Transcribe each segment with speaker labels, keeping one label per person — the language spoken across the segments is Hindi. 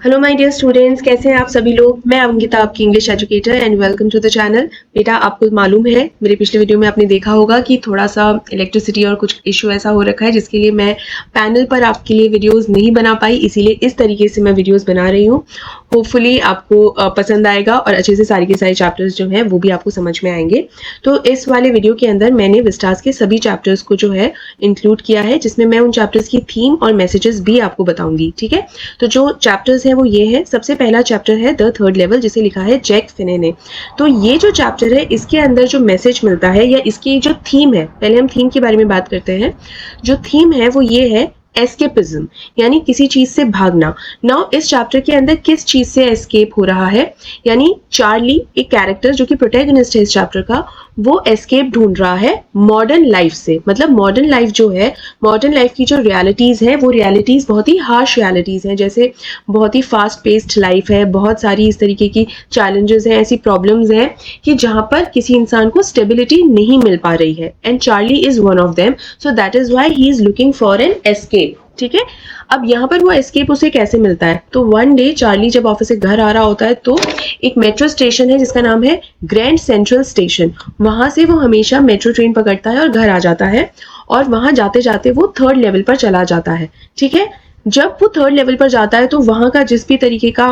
Speaker 1: हेलो माय डियर स्टूडेंट्स, कैसे हैं आप सभी लोग। मैं अंकिता, आपकी English educator and welcome to the channel. बेटा, आपको मालूम है मेरे पिछले वीडियो में आपने देखा होगा कि थोड़ा सा इलेक्ट्रिसिटी और कुछ इशू ऐसा हो रखा है जिसके लिए मैं पैनल पर आपके लिए वीडियोस नहीं बना पाई, इसीलिए इस तरीके से मैं वीडियोस बना रही हूँ। होपफुली आपको पसंद आएगा और अच्छे से सारे के सारे चैप्टर्स जो हैं वो भी आपको समझ में आएंगे। तो इस वाले वीडियो के अंदर मैंने विस्टास के सभी चैप्टर्स को जो है इंक्लूड किया है, जिसमें मैं उन चैप्टर्स की थीम और मैसेजेस भी आपको बताऊंगी। ठीक है, तो जो चैप्टर्स है वो ये है। सबसे पहला चैप्टर है द थर्ड लेवल, जिसे लिखा है जैक फिने ने। तो ये जो चैप्टर है इसके अंदर जो मैसेज मिलता है या इसकी जो थीम है, पहले हम थीम के बारे में बात करते हैं। जो थीम है वो ये है एस्केपिज्म, यानी किसी चीज से भागना। नाउ इस चैप्टर के अंदर किस चीज से एस्केप हो रहा है, यानी चार्ली एक कैरेक्टर जो कि प्रोटैगनिस्ट है इस चैप्टर का, वो एस्केप ढूंढ रहा है मॉडर्न लाइफ से। मतलब मॉडर्न लाइफ जो है, मॉडर्न लाइफ की जो रियलिटीज है वो रियलिटीज बहुत ही हार्श रियलिटीज हैं। जैसे बहुत ही फास्ट पेस्ड लाइफ है, बहुत सारी इस तरीके की चैलेंजेस हैं, ऐसी प्रॉब्लम्स हैं कि जहां पर किसी इंसान को स्टेबिलिटी नहीं मिल पा रही है, and Charlie is one of them. So that is why he is looking for an escape. ठीक है, अब यहाँ पर वो एस्केप उसे कैसे मिलता है। तो वन डे चार्ली जब ऑफिस से घर आ रहा होता है तो एक मेट्रो स्टेशन है जिसका नाम है ग्रैंड सेंट्रल स्टेशन। वहां से वो हमेशा मेट्रो ट्रेन पकड़ता है और घर आ जाता है, और वहां जाते जाते वो थर्ड लेवल पर चला जाता है। ठीक है, जब वो थर्ड लेवल पर जाता है तो वहां का जिस भी तरीके का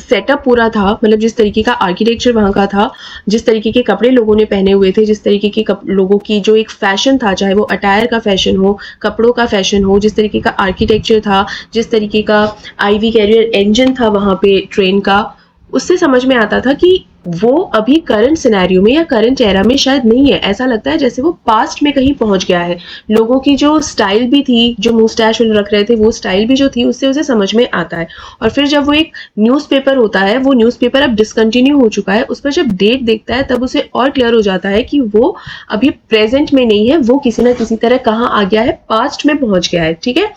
Speaker 1: सेटअप पूरा था, मतलब जिस तरीके का आर्किटेक्चर वहां का था, जिस तरीके के कपड़े लोगों ने पहने हुए थे, जिस तरीके के लोगों की जो एक फैशन था, चाहे वो अटायर का फैशन हो, कपड़ों का फैशन हो, जिस तरीके का आर्किटेक्चर था, जिस तरीके का आईवी कैरियर इंजन था वहां पे ट्रेन का, उससे समझ में आता था कि वो अभी करंट सिनेरियो में या करंट एरा में शायद नहीं है। ऐसा लगता है जैसे वो पास्ट में कहीं पहुंच गया है। लोगों की जो स्टाइल भी थी, जो मुस्टैच रख रहे थे, वो स्टाइल भी जो थी उससे उसे समझ में आता है। और फिर जब वो एक न्यूज़पेपर होता है, वो न्यूज़पेपर अब डिसकंटिन्यू हो चुका है, उस पर जब डेट देखता है तब उसे और क्लियर हो जाता है कि वो अभी प्रेजेंट में नहीं है, वो किसी ना किसी तरह कहाँ आ गया है, पास्ट में पहुंच गया है। ठीक है,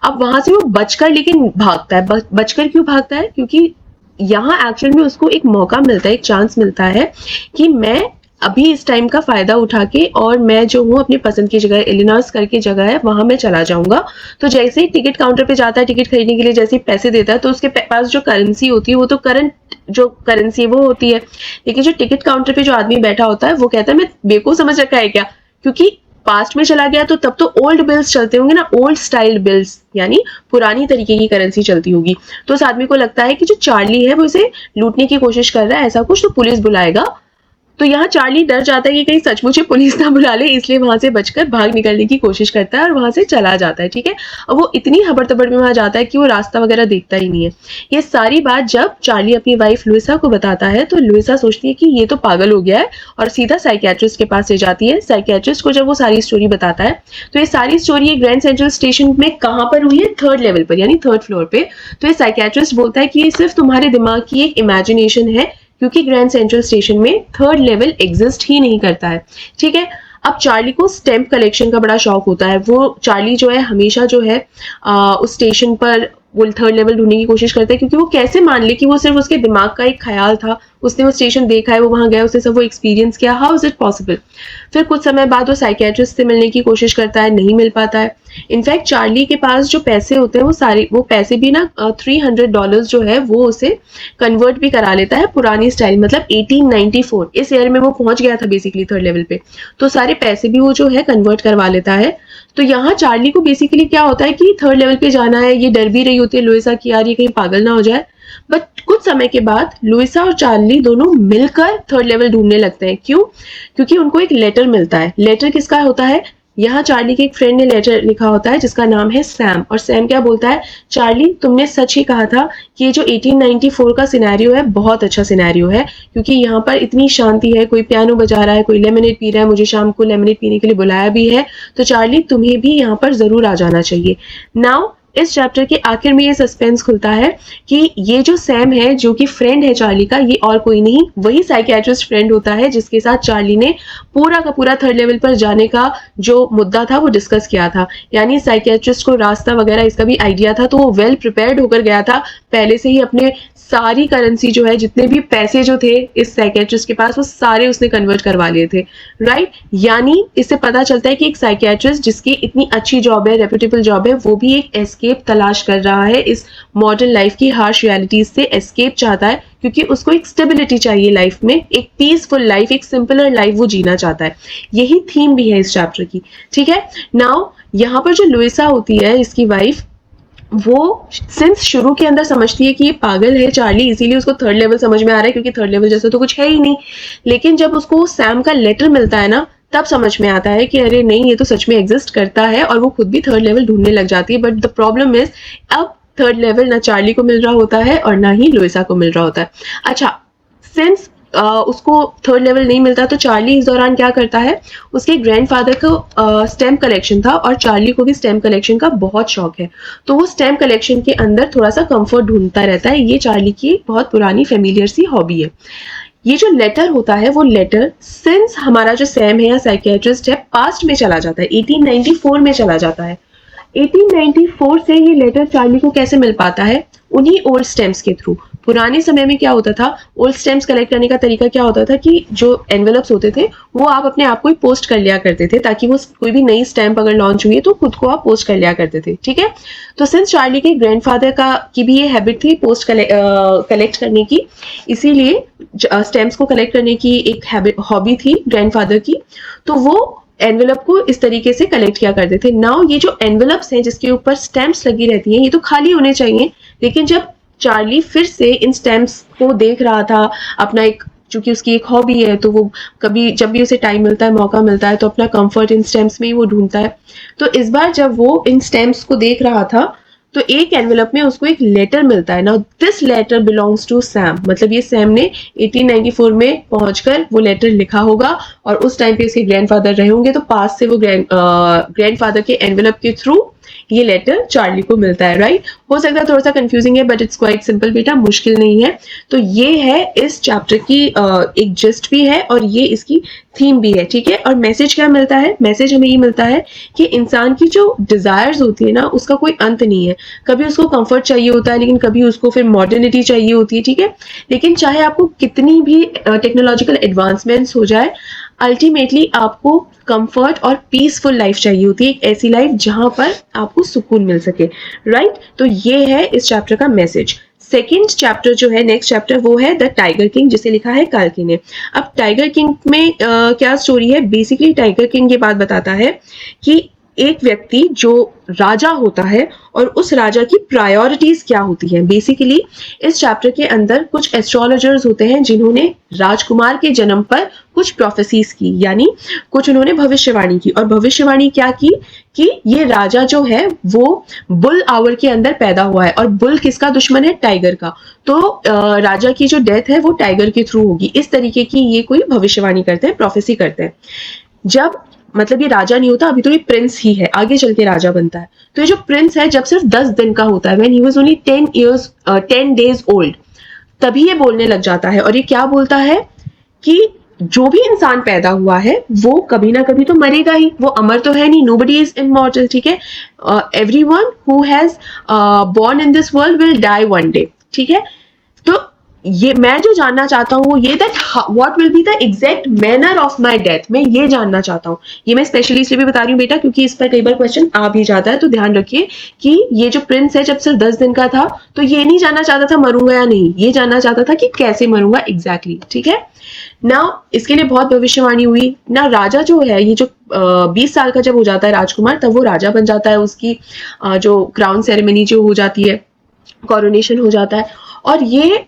Speaker 1: अब वहां से वो बचकर लेकिन भागता है। बचकर क्यों भागता है? क्योंकि यहाँ एक्चुअल में उसको एक मौका मिलता है, एक चांस मिलता है कि मैं अभी इस टाइम का फायदा उठा के और मैं जो हूँ अपनी पसंद की जगह, इलिनॉइस करके जगह है, वहां मैं चला जाऊंगा। तो जैसे ही टिकट काउंटर पे जाता है टिकट खरीदने के लिए, जैसे ही पैसे देता है तो उसके पास जो करेंसी होती है वो तो करंट जो करेंसी वो होती है, लेकिन जो टिकट काउंटर पे जो आदमी बैठा होता है वो कहता है मैं बेवकूफ समझ रखा है क्या, क्योंकि पास्ट में चला गया तो तब तो ओल्ड बिल्स चलते होंगे ना, ओल्ड स्टाइल बिल्स, यानी पुरानी तरीके की करेंसी चलती होगी। तो उस आदमी को लगता है कि जो चार्ली है वो इसे लूटने की कोशिश कर रहा है, ऐसा कुछ, तो पुलिस बुलाएगा। तो यहाँ चार्ली डर जाता है कि कहीं सचमुच ही पुलिस ना बुला ले, इसलिए वहां से बचकर भाग निकलने की कोशिश करता है और वहां से चला जाता है। ठीक है, और वो इतनी हबड़ तबड़ में वहां जाता है कि वो रास्ता वगैरह देखता ही नहीं है। ये सारी बात जब चार्ली अपनी वाइफ लुइसा को बताता है तो लुइसा सोचती है कि ये तो पागल हो गया है और सीधा साइकियाट्रिस्ट के पास ले जाती है। साइकियाट्रिस्ट को जब वो सारी स्टोरी बताता है तो ये सारी स्टोरी ग्रैंड सेंट्रल स्टेशन में कहाँ पर हुई है? थर्ड लेवल पर, यानी थर्ड फ्लोर पे। तो ये साइकियाट्रिस्ट बोलता है कि ये सिर्फ तुम्हारे दिमाग की एक इमेजिनेशन है, क्योंकि ग्रैंड सेंट्रल स्टेशन में थर्ड लेवल एग्जिस्ट ही नहीं करता है। ठीक है, अब चार्ली को स्टैम्प कलेक्शन का बड़ा शौक होता है। वो चार्ली जो है हमेशा जो है उस स्टेशन पर वो थर्ड लेवल ढूंढने की कोशिश करता है, क्योंकि वो कैसे मान ले कि वो सिर्फ उसके दिमाग का एक ख्याल था, उसने वो स्टेशन देखा है, वो वहां गया, उसने सब वो एक्सपीरियंस किया, हाउ इज इट पॉसिबल। फिर कुछ समय बाद वो साइकियाट्रिस्ट से मिलने की कोशिश करता है, नहीं मिल पाता है। इनफैक्ट चार्ली के पास जो पैसे होते हैं वो सारे वो पैसे भी ना $300 जो है वो उसे कन्वर्ट भी करा लेता है पुरानी स्टाइल, मतलब 1894 इस ईयर में वो पहुंच गया था बेसिकली थर्ड लेवल पे, तो सारे पैसे भी वो जो है कन्वर्ट करवा लेता है। तो यहाँ चार्ली को बेसिकली क्या होता है कि थर्ड लेवल पे जाना है, ये डर भी रही होती है लुइसा की यार ये कहीं पागल ना हो जाए। बट कुछ समय के बाद लुइसा और चार्ली दोनों मिलकर थर्ड लेवल ढूंढने लगते हैं। क्यों? क्योंकि उनको एक लेटर मिलता है। लेटर किसका होता है? यहाँ चार्ली के एक फ्रेंड ने लेटर लिखा होता है जिसका नाम है सैम, और सैम क्या बोलता है? चार्ली, तुमने सच ही कहा था कि ये जो 1894 का सिनेरियो है बहुत अच्छा सिनेरियो है, क्योंकि यहाँ पर इतनी शांति है, कोई पियानो बजा रहा है, कोई लेमनेड पी रहा है, मुझे शाम को लेमनेड पीने के लिए बुलाया भी है, तो चार्ली तुम्हें भी यहाँ पर जरूर आ जाना चाहिए। नाउ इस चैप्टर के आखिर में ये सस्पेंस खुलता है कि ये जो सैम है, जो कि फ्रेंड है चार्ली का, ये और कोई नहीं वही साइकियाट्रिस्ट फ्रेंड होता है जिसके साथ चार्ली ने पूरा का पूरा थर्ड लेवल पर जाने का जो मुद्दा था वो डिस्कस किया था। यानी साइकियाट्रिस्ट को रास्ता वगैरह इसका भी आइडिया था, तो वो वेल प्रिपेयर्ड होकर गया था, पहले से ही अपने सारी करेंसी जो है, जितने भी पैसे जो थे इस साइकियाट्रिस्ट के पास, वो सारे उसने कन्वर्ट करवा लिए थे। राइट, यानी इससे पता चलता है कि एक साइकियाट्रिस्ट जिसकी इतनी अच्छी जॉब है, रेप्यूटेबल जॉब है, वो भी एक एस्केप एस्केप तलाश कर रहा है, इस मॉडर्न लाइफ की हार्श रियलिटीज से एस्केप चाहता है, क्योंकि उसको एक स्टेबिलिटी चाहिए लाइफ में, एक पीसफुल लाइफ, एक सिंपलर लाइफ वो जीना चाहता है। यही थीम भी है इस चैप्टर की, ठीक है। नाउ यहाँ पर जो लुइसा होती है इसकी वाइफ, वो सिंस शुरू के अंदर समझती है कि ये पागल है चार्ली, इसीलिए उसको थर्ड लेवल समझ में आ रहा है, क्योंकि थर्ड लेवल जैसा तो कुछ है ही नहीं। लेकिन जब उसको सैम का लेटर मिलता है ना, तब समझ में आता है कि अरे नहीं, ये तो सच में एग्जिस्ट करता है, और वो खुद भी थर्ड लेवल ढूंढने लग जाती है। बट द प्रॉब्लम इज, अब थर्ड लेवल ना चार्ली को मिल रहा होता है और ना ही लुइसा को मिल रहा होता है। अच्छा, सिंस उसको थर्ड लेवल नहीं मिलता, तो चार्ली इस दौरान क्या करता है, उसके ग्रैंडफादर को स्टैम्प कलेक्शन था, और चार्ली को भी स्टैम्प कलेक्शन का बहुत शौक है, तो वो स्टैम्प कलेक्शन के अंदर थोड़ा सा कंफर्ट ढूंढता रहता है। ये चार्ली की एक बहुत पुरानी फेमिलियर सी हॉबी है। ये जो लेटर होता है, वो लेटर सिंस हमारा जो सैम है या साइकियाट्रिस्ट है, पास्ट में चला जाता है, 1894 में चला जाता है। 1894 से ये लेटर चार्ली को कैसे मिल पाता है, उन्हीं ओल्ड स्टैम्प्स के थ्रू। पुराने समय में क्या होता था, ओल्ड स्टैम्प्स कलेक्ट करने का तरीका क्या होता था कि जो एनवेलप्स होते थे वो आप अपने आप को ही पोस्ट कर लिया करते थे, ताकि वो कोई भी नई स्टैम्प अगर लॉन्च हुई है तो खुद को आप पोस्ट कर लिया करते थे, ठीक है। तो सिंस चार्ली के ग्रैंडफादर की भी ये हैबिट थी पोस्ट कलेक्ट करने की, इसीलिए स्टैम्प्स को कलेक्ट करने की एक हॉबी थी ग्रैंडफादर की, तो वो एनवेलप को इस तरीके से कलेक्ट किया करते थे। नाउ ये जो एनवेलप्स हैं जिसके ऊपर स्टैम्प्स लगी रहती हैं, ये तो खाली होने चाहिए, लेकिन जब चार्ली फिर से इन स्टैम्प्स को देख रहा था, अपना एक, चूंकि उसकी एक हॉबी है, तो वो कभी जब भी उसे टाइम मिलता है, मौका मिलता है, तो अपना कंफर्ट इन स्टैम्प्स में ही वो ढूंढता है। तो इस बार जब वो इन स्टैम्प्स को देख रहा था, तो एक एनवेलप में उसको एक लेटर मिलता है। Now this letter belongs to Sam, मतलब ये सैम ने 1894 में पहुंचकर वो लेटर लिखा होगा, और उस टाइम पे इसके ग्रैंडफादर रहे होंगे, तो पास से वो ग्रैंडफादर के एनवेलप के थ्रू ये लेटर चार्ली को मिलता है, राइट। हो सकता है थोड़ा सा कंफ्यूजिंग है, बट इट्स क्वाइट सिंपल बेटा, मुश्किल नहीं है। तो ये है इस चैप्टर की एक जिस्ट भी है, और ये इसकी थीम भी है, ठीक है। और मैसेज क्या मिलता है, मैसेज हमें ये मिलता है कि इंसान की जो डिजायर्स होती है ना, उसका कोई अंत नहीं है। कभी उसको कंफर्ट चाहिए होता है, लेकिन कभी उसको फिर मॉडर्निटी चाहिए होती है, ठीक है। लेकिन चाहे आपको कितनी भी टेक्नोलॉजिकल एडवांसमेंट्स हो जाए, अल्टीमेटली आपको कंफर्ट और पीसफुल लाइफ चाहिए होती है, एक ऐसी लाइफ जहां पर आपको सुकून मिल सके, राइट। तो ये है इस चैप्टर का मैसेज। सेकेंड चैप्टर जो है, नेक्स्ट चैप्टर, वो है द टाइगर किंग, जिसे लिखा है काल्की ने। अब टाइगर किंग में क्या स्टोरी है, बेसिकली टाइगर किंग ये बात बताता है कि एक व्यक्ति जो राजा होता है और उस राजा की प्रायोरिटीज क्या होती हैं। बेसिकली इस चैप्टर के अंदर कुछ एस्ट्रोलॉजर्स होते हैं जिन्होंने राजकुमार के जन्म पर कुछ प्रोफेसीज की, यानी कुछ उन्होंने भविष्यवाणी की। और भविष्यवाणी क्या की कि ये राजा जो है वो बुल आवर के अंदर पैदा हुआ है, और बुल किसका दुश्मन है, टाइगर का। तो राजा की जो डेथ है वो टाइगर के थ्रू होगी, इस तरीके की ये कोई भविष्यवाणी करते हैं, प्रोफेसी करते हैं। जब मतलब ये राजा नहीं होता, अभी तो ये प्रिंस ही है, आगे चल के राजा बनता है। तो ये जो प्रिंस है जब सिर्फ 10 दिन का होता है, when he was only 10 days old, तभी ये बोलने लग जाता है। और ये क्या बोलता है कि जो भी इंसान पैदा हुआ है वो कभी ना कभी तो मरेगा ही, वो अमर तो है नहीं, नोबडी इज इमॉर्टल, ठीक है। Everyone who has born in this world will die one day, ठीक है। तो ये मैं जो जानना चाहता हूँ वो ये that what will be the exact manner of my death, मैं ये जानना चाहता हूँ। ये मैं स्पेशली इसलिए भी बता रही हूँ बेटा, क्योंकि इस पर कई बार क्वेश्चन आ भी जाता है। तो ध्यान रखिए कि ये जो प्रिंस है जब सिर्फ 10 दिन का था, तो ये नहीं जानना चाहता था मरूंगा या नहीं, ये जानना चाहता था कि कैसे मरूंगा एग्जैक्टली, ठीक है ना। इसके लिए बहुत भविष्यवाणी हुई ना। राजा जो है, ये जो 20 साल का जब हो जाता है राजकुमार, तब वो राजा बन जाता है, उसकी जो क्राउन सेरेमनी जो हो जाती है, कॉरोनेशन हो जाता है। और ये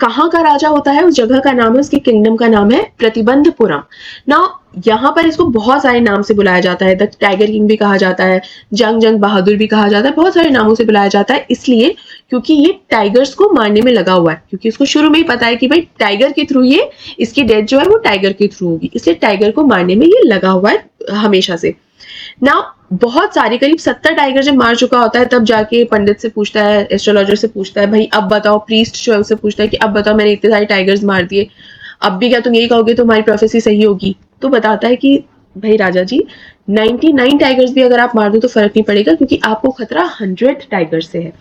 Speaker 1: कहाँ का राजा होता है, उस जगह का नाम है, उसके किंगडम का नाम है प्रतिबंधपुरम। नाउ यहाँ पर इसको बहुत सारे नाम से बुलाया जाता है, द टाइगर किंग भी कहा जाता है, जंग बहादुर भी कहा जाता है, बहुत सारे नामों से बुलाया जाता है। इसलिए क्योंकि ये टाइगर्स को मारने में लगा हुआ है, क्योंकि उसको शुरू में ही पता है कि भाई टाइगर के थ्रू ये इसकी डेथ जो है वो टाइगर के थ्रू होगी, इसलिए टाइगर को मारने में ये लगा हुआ है हमेशा से। ना बहुत सारे, करीब 70 टाइगर जब मार चुका होता है, तब जाके पंडित से पूछता है, एस्ट्रोलॉजर से पूछता है, भाई अब बताओ, प्रीस्ट जो है उससे पूछता है कि अब बताओ मैंने इतने सारे टाइगर्स मार दिए, अब भी क्या तुम यही कहोगे तुम्हारी प्रोफेसी सही होगी। तो बताता है कि भाई राजा जी, 99 टाइगर्स भी अगर आप मार दो तो फर्क नहीं पड़ेगा, क्योंकि आपको खतरा 100 टाइगर्स से है।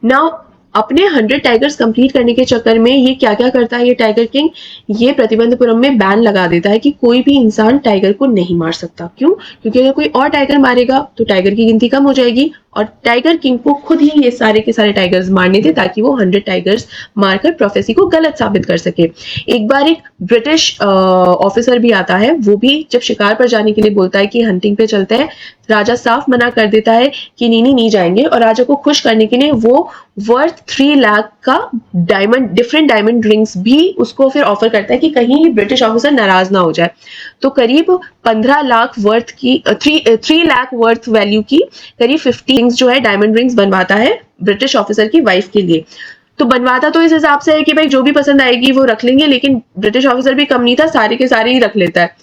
Speaker 1: नाउ अपने 100 टाइगर्स कंप्लीट करने के चक्कर में ये क्या क्या करता है, ये टाइगर किंग, ये प्रतिबंधपुरम में बैन लगा देता है कि कोई भी इंसान टाइगर को नहीं मार सकता। क्यों? क्योंकि अगर कोई और टाइगर मारेगा तो टाइगर की गिनती कम हो जाएगी और टाइगर किंग को खुद ही ये सारे के सारे टाइगर्स मारने थे ताकि वो 100 टाइगर्स मारकर प्रोफेसी को गलत साबित कर सके। एक बार एक ब्रिटिश ऑफिसर भी आता है, वो भी जब शिकार पर जाने के लिए बोलता है कि हंटिंग पे चलते हैं, राजा साफ मना कर देता है कि नहीं जाएंगे, और राजा को खुश करने के लिए वो वर्थ 3 लाख का डिफरेंट डायमंड रिंग्स भी उसको फिर ऑफर करता है कि कहीं ब्रिटिश ऑफिसर नाराज ना हो जाए। तो करीब 15 लाख वर्थ की 3 लाख वर्थ वैल्यू की करीब 50 रिंग्स जो है डायमंड रिंग्स बनवाता है ब्रिटिश ऑफिसर की वाइफ के लिए। तो बनवाता तो इस हिसाब से है कि भाई जो भी पसंद आएगी वो रख लेंगे, लेकिन ब्रिटिश ऑफिसर भी कम नहीं था, सारे के सारे ही रख लेता है।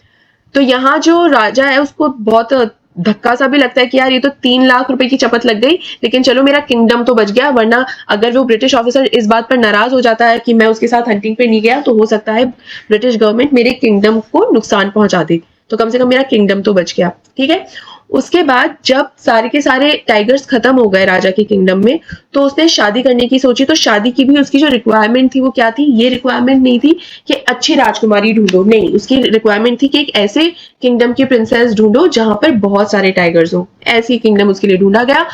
Speaker 1: तो यहाँ जो राजा है उसको बहुत धक्का सा भी लगता है कि यार ये तो 3 लाख रुपए की चपत लग गई, लेकिन चलो मेरा किंगडम तो बच गया, वरना अगर वो ब्रिटिश ऑफिसर इस बात पर नाराज हो जाता है कि मैं उसके साथ हंटिंग पे नहीं गया, तो हो सकता है ब्रिटिश गवर्नमेंट मेरे किंगडम को नुकसान पहुंचा दे, तो कम से कम मेरा किंगडम तो बच गया। ठीक है, उसके बाद जब सारे के सारे टाइगर्स खत्म हो गए राजा के किंगडम में, तो उसने शादी करने की सोची। तो शादी की भी उसकी जो रिक्वायरमेंट थी वो क्या थी, ये रिक्वायरमेंट नहीं थी कि अच्छी राजकुमारी ढूंढो, नहीं, उसकी रिक्वायरमेंट थी कि एक ऐसे किंगडम की प्रिंसेस ढूंढो जहां पर बहुत सारे टाइगर्स हो। ऐसी किंगडम उसके लिए ढूंढा गया।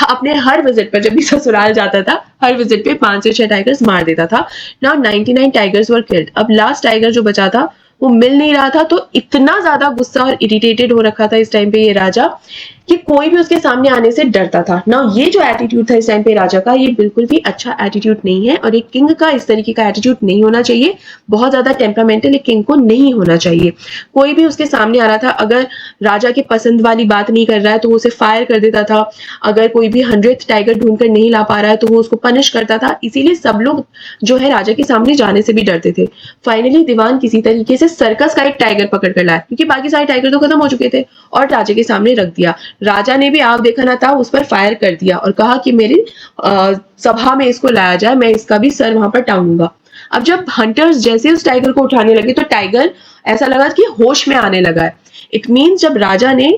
Speaker 1: अपने हर विजिट पर, जब भी ससुराल जाता था, हर विजिट पे 5 से 6 टाइगर्स मार देता था। Now 99 tigers were killed. अब लास्ट टाइगर जो बचा था वो मिल नहीं रहा था, तो इतना ज्यादा गुस्सा और इरिटेटेड हो रखा था इस टाइम पे ये राजा कि कोई भी उसके सामने आने से डरता था ना। ये जो एटीट्यूड था इस टाइम पे राजा का, ये बिल्कुल भी अच्छा एटीट्यूड नहीं है, और एक किंग का इस तरीके का एटीट्यूड नहीं होना चाहिए। बहुत ज्यादा टेम्परामेंटल एक किंग को नहीं होना चाहिए। कोई भी उसके सामने आ रहा था, अगर राजा के पसंद वाली बात नहीं कर रहा है तो वो उसे फायर कर देता था। अगर कोई भी 100th टाइगर ढूंढ कर नहीं ला पा रहा है तो वो उसको पनिश करता था। इसीलिए सब लोग जो है राजा के सामने जाने से भी डरते थे। फाइनली दीवान किसी तरीके से सर्कस का एक टाइगर पकड़ कर लाया, क्योंकि बाकी सारे टाइगर तो खत्म हो चुके थे, और राजा के सामने रख दिया। राजा ने भी आप देखा ना था उस पर फायर कर दिया और कहा कि मेरी सभा में इसको लाया जाए, मैं इसका भी सर वहां पर टांगूंगा। अब जब हंटर्स जैसे उस टाइगर को उठाने लगे तो टाइगर ऐसा लगा कि होश में आने लगा है। इट मीन्स जब राजा ने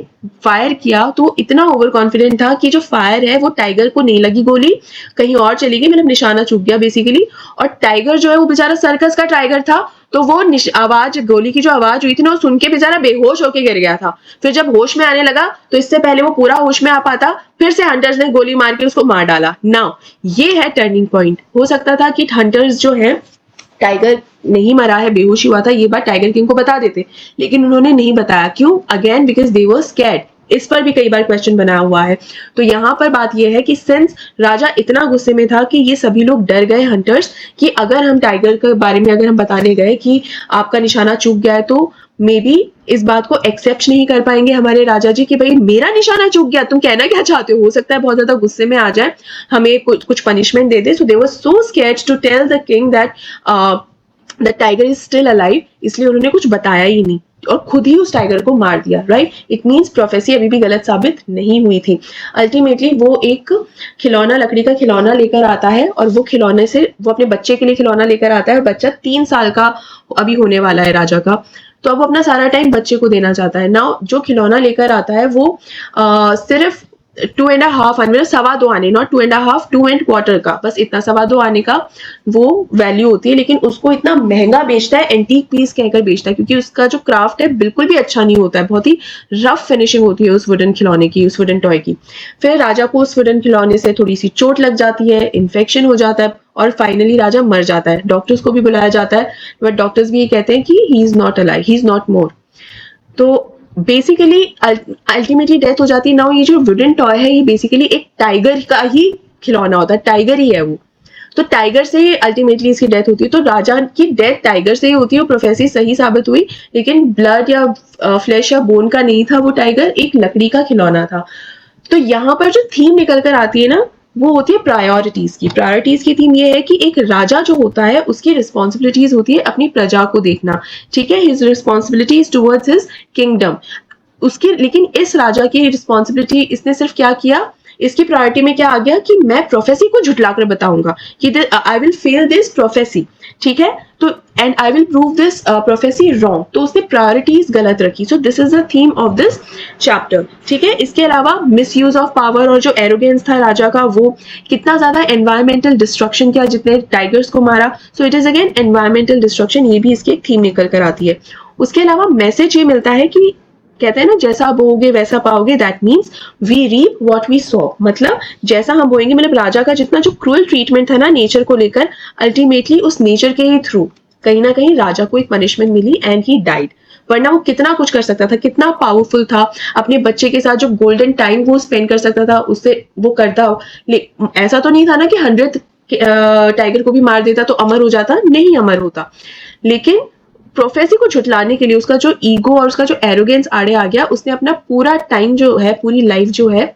Speaker 1: फायर किया तो इतना ओवर कॉन्फिडेंट था कि जो फायर है वो टाइगर को नहीं लगी, गोली कहीं और चली गई, मतलब निशाना चूक गया बेसिकली। और टाइगर जो है वो बेचारा सर्कस का टाइगर था, तो वो आवाज, गोली की जो आवाज हुई थी ना, वो सुन के बेचारा बेहोश होके गिर गया था। फिर जब होश में आने लगा तो इससे पहले वो पूरा होश में आ पाता, फिर से हंटर्स ने गोली मार के उसको मार डाला। नाउ ये है टर्निंग पॉइंट। हो सकता था कि हंटर्स जो है, टाइगर नहीं मरा है, बेहोश हुआ था, ये बात टाइगर किंग को बता देते, लेकिन उन्होंने नहीं बताया। क्यों? Again because they were scared. इस पर भी कई बार क्वेश्चन बनाया हुआ है। तो यहाँ पर बात यह है कि सिंस राजा इतना गुस्से में था कि ये सभी लोग डर गए हंटर्स, कि अगर हम टाइगर के बारे में अगर हम बताने गए कि आपका निशाना चूक गया है, तो मे बी इस बात को एक्सेप्ट नहीं कर पाएंगे हमारे राजा जी कि भाई मेरा निशाना चूक गया, तुम कहना क्या चाहते हो सकता है बहुत ज्यादा गुस्से में आ जाए, हमें कुछ पनिशमेंट दे दे। So they were so scared to tell the king that the tiger is still alive, इसलिए उन्होंने कुछ बताया ही नहीं और खुद ही उस टाइगर को मार दिया। राइट, इट मीन्स प्रोफेसी अभी भी गलत साबित नहीं हुई थी। अल्टीमेटली वो एक खिलौना, लकड़ी का खिलौना लेकर आता है, और वो खिलौने से वो अपने बच्चे के लिए खिलौना लेकर आता है। बच्चा 3 साल का अभी होने वाला है राजा का, तो अब अपना सारा टाइम बच्चे को देना चाहता है। नाउ जो खिलौना लेकर आता है वो सिर्फ 2.5 आने, मतलब 2.25 आने, नॉट 2.5, 2.25 का, बस इतना 2.25 आने का वो वैल्यू होती है। लेकिन उसको इतना महंगा बेचता है, एंटीक पीस कहकर बेचता है, क्योंकि उसका जो क्राफ्ट है बिल्कुल भी अच्छा नहीं होता है, बहुत ही रफ फिनिशिंग होती है उस वुडन खिलौने की, उस वुडन टॉय की। फिर राजा को उस वुडन खिलौने से थोड़ी सी चोट लग जाती है, इन्फेक्शन हो जाता है, और फाइनली राजा मर जाता है। डॉक्टर्स को भी बुलाया जाता है, बट डॉक्टर्स भी ये कहते हैं कि he is not alive, he is not more. तो बेसिकली अल्टीमेटली डेथ हो जाती है। नाउ ये जो वुडन टॉय है ये बेसिकली एक टाइगर का ही खिलौना होता है, टाइगर ही है वो, तो टाइगर से अल्टीमेटली इसकी डेथ होती है। तो राजा की डेथ टाइगर से ही होती है। वो प्रोफेसी सही साबित हुई, लेकिन ब्लड या फ्लैश या बोन का नहीं था वो टाइगर, एक लकड़ी का खिलौना था। तो यहाँ पर जो थीम निकल कर आती है ना, वो होती है प्रायोरिटीज की। प्रायोरिटीज की थीम ये है कि एक राजा जो होता है उसकी रिस्पॉन्सिबिलिटीज होती है अपनी प्रजा को देखना, ठीक है, his responsibilities towards his kingdom उसकी। लेकिन इस राजा की रिस्पॉन्सिबिलिटी, इसने सिर्फ क्या किया, इसकी प्रायोरिटी में क्या आ गया कि मैं प्रोफेसी को झुटलाकर बताऊंगा कि I will fail this prophecy, ठीक है, तो and I will prove this prophecy wrong. तो उसने प्रायोरिटीज गलत रखी। So this is the theme of this chapter, ठीक है। इसके अलावा मिस यूज ऑफ पावर और जो एरोगेंस था राजा का, वो कितना ज्यादा एनवायरमेंटल डिस्ट्रक्शन किया, जितने टाइगर्स को मारा। So it is again environmental destruction, ये भी इसकी एक थीम निकल कर आती है। उसके अलावा मैसेज ये मिलता है कि कहते हैं ना जैसा बोओगे वैसा पाओगे, that means we reap what we sow, मतलब जैसा हम बोएंगे, मतलब राजा का जितना जो क्रूअल ट्रीटमेंट था ना नेचर को लेकर, अल्टीमेटली उस नेचर के ही थ्रू कहीं ना कहीं राजा को एक पनिशमेंट मिली एंड ही डाइड। वरना वो कितना कुछ कर सकता था, कितना पावरफुल था, अपने बच्चे के साथ जो गोल्डन टाइम वो स्पेंड कर सकता था उससे वो करता। ऐसा तो नहीं था ना कि 100th टाइगर को भी मार देता तो अमर हो जाता, नहीं अमर होता, लेकिन प्रोफेसी को झुटलाने के लिए उसका जो ईगो और उसका जो एरोगेंस आड़े आ गया, उसने अपना पूरा टाइम जो है, पूरी लाइफ जो है,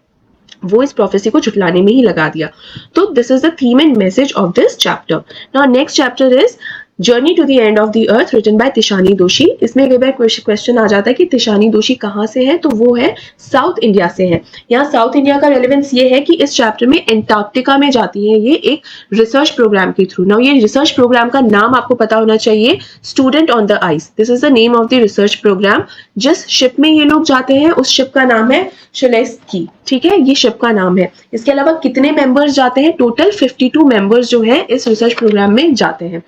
Speaker 1: वो इस प्रोफेसी को झुटलाने में ही लगा दिया। तो this is the theme and message of this chapter. Now next chapter is journey to the end of the earth, written by Tishani Doshi. इसमें कई बार क्वेश्चन आ जाता है कि तिशानी दोशी कहाँ से है, तो वो है साउथ इंडिया से है। यहाँ साउथ इंडिया का रेलेवेंस ये है कि इस चैप्टर में एंटार्क्टिका में जाती है ये एक रिसर्च प्रोग्राम के थ्रू। नाउ ये रिसर्च प्रोग्राम का नाम आपको पता होना चाहिए, student on the ice, this is the name of the research program. जिस शिप में ये लोग जाते हैं उस शिप का नाम है शेलेस्की, ठीक है, ये शिप का नाम है। इसके अलावा कितने मेंबर्स जाते हैं, टोटल 52 मेंबर्स जो हैं इस रिसर्च प्रोग्राम में जाते हैं।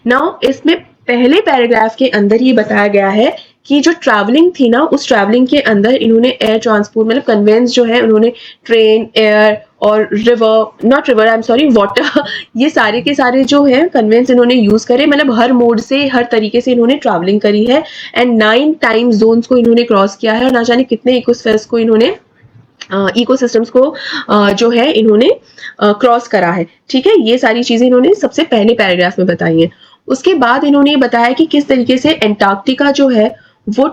Speaker 1: नाउ इसमें पहले पैराग्राफ के अंदर ये बताया गया है कि जो ट्रैवलिंग थी ना, उस ट्रैवलिंग के अंदर इन्होंने एयर ट्रांसपोर्ट मतलब कन्वेंस जो है, उन्होंने ट्रेन, एयर और river, not river, I am sorry, water, ये सारे के सारे जो है कन्वेंस इन्होंने यूज करे, मतलब हर मोड से, हर तरीके से इन्होंने ट्रैवलिंग करी है। एंड 9 टाइम जोन्स को इन्होंने क्रॉस किया है और ना जाने कितने इकोस्फेयर्स को इन्होंने इकोसिस्टम्स को जो है इन्होंने क्रॉस करा है, ठीक है। ये सारी चीजें इन्होंने सबसे पहले पैराग्राफ में बताई हैं। उसके बाद इन्होंने बताया कि किस तरीके से एंटार्क्टिका जो है वो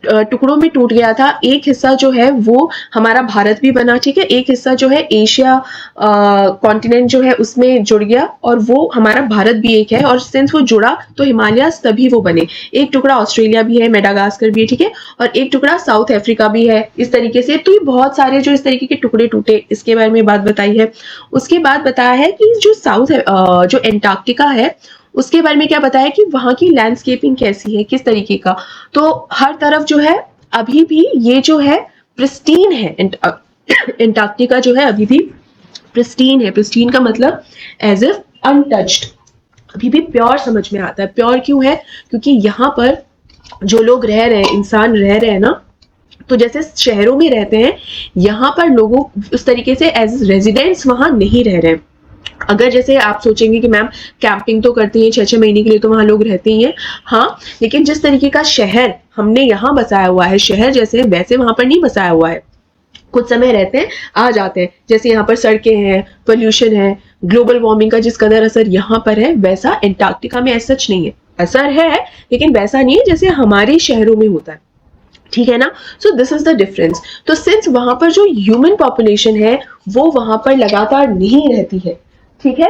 Speaker 1: टुकड़ों में टूट गया था। एक हिस्सा जो है वो हमारा भारत भी बना, ठीक है, एक हिस्सा जो है एशिया कॉन्टिनेंट जो है उसमें जुड़ गया और वो हमारा भारत भी एक है, और सिंस वो जुड़ा तो हिमालयास तभी वो बने। एक टुकड़ा ऑस्ट्रेलिया भी है, मेडागास्कर भी है, ठीक है, और एक टुकड़ा साउथ अफ्रीका भी है, इस तरीके से। तो ये बहुत सारे जो इस तरीके के टुकड़े टूटे, इसके बारे में बात बताई है। उसके बाद बताया है कि जो जो एंटार्क्टिका है उसके बारे में क्या बताया कि वहां की लैंडस्केपिंग कैसी है, किस तरीके का। तो हर तरफ जो है अभी भी ये जो है प्रिस्टीन है, एंटार्क्टिका जो है अभी भी प्रिस्टीन है। प्रिस्टीन का मतलब एज इफ अनटच्ड, अभी भी प्योर समझ में आता है। प्योर क्यों है, क्योंकि यहाँ पर जो लोग रह रहे हैं, इंसान रह रहे हैं ना, तो जैसे शहरों में रहते हैं, यहाँ पर लोगों उस तरीके से एज रेजिडेंट्स वहां नहीं रह रहे हैं। अगर जैसे आप सोचेंगे कि मैम कैंपिंग तो करती हैं 6-6 महीने के लिए, तो वहां लोग रहते ही हैं, हाँ, लेकिन जिस तरीके का शहर हमने यहाँ बसाया हुआ है, शहर जैसे वैसे वहां पर नहीं बसाया हुआ है। कुछ समय रहते हैं, आ जाते हैं, जैसे यहाँ पर सड़कें हैं, पोल्यूशन है, ग्लोबल वार्मिंग का जिस कदर असर यहाँ पर है, वैसा एंटार्क्टिका में ऐसा सच नहीं है। असर है लेकिन वैसा नहीं है जैसे हमारे शहरों में होता है, ठीक है ना। So this is the difference. तो सिंस वहां पर जो ह्यूमन पॉपुलेशन है वो वहां पर लगातार नहीं रहती है, ठीक है,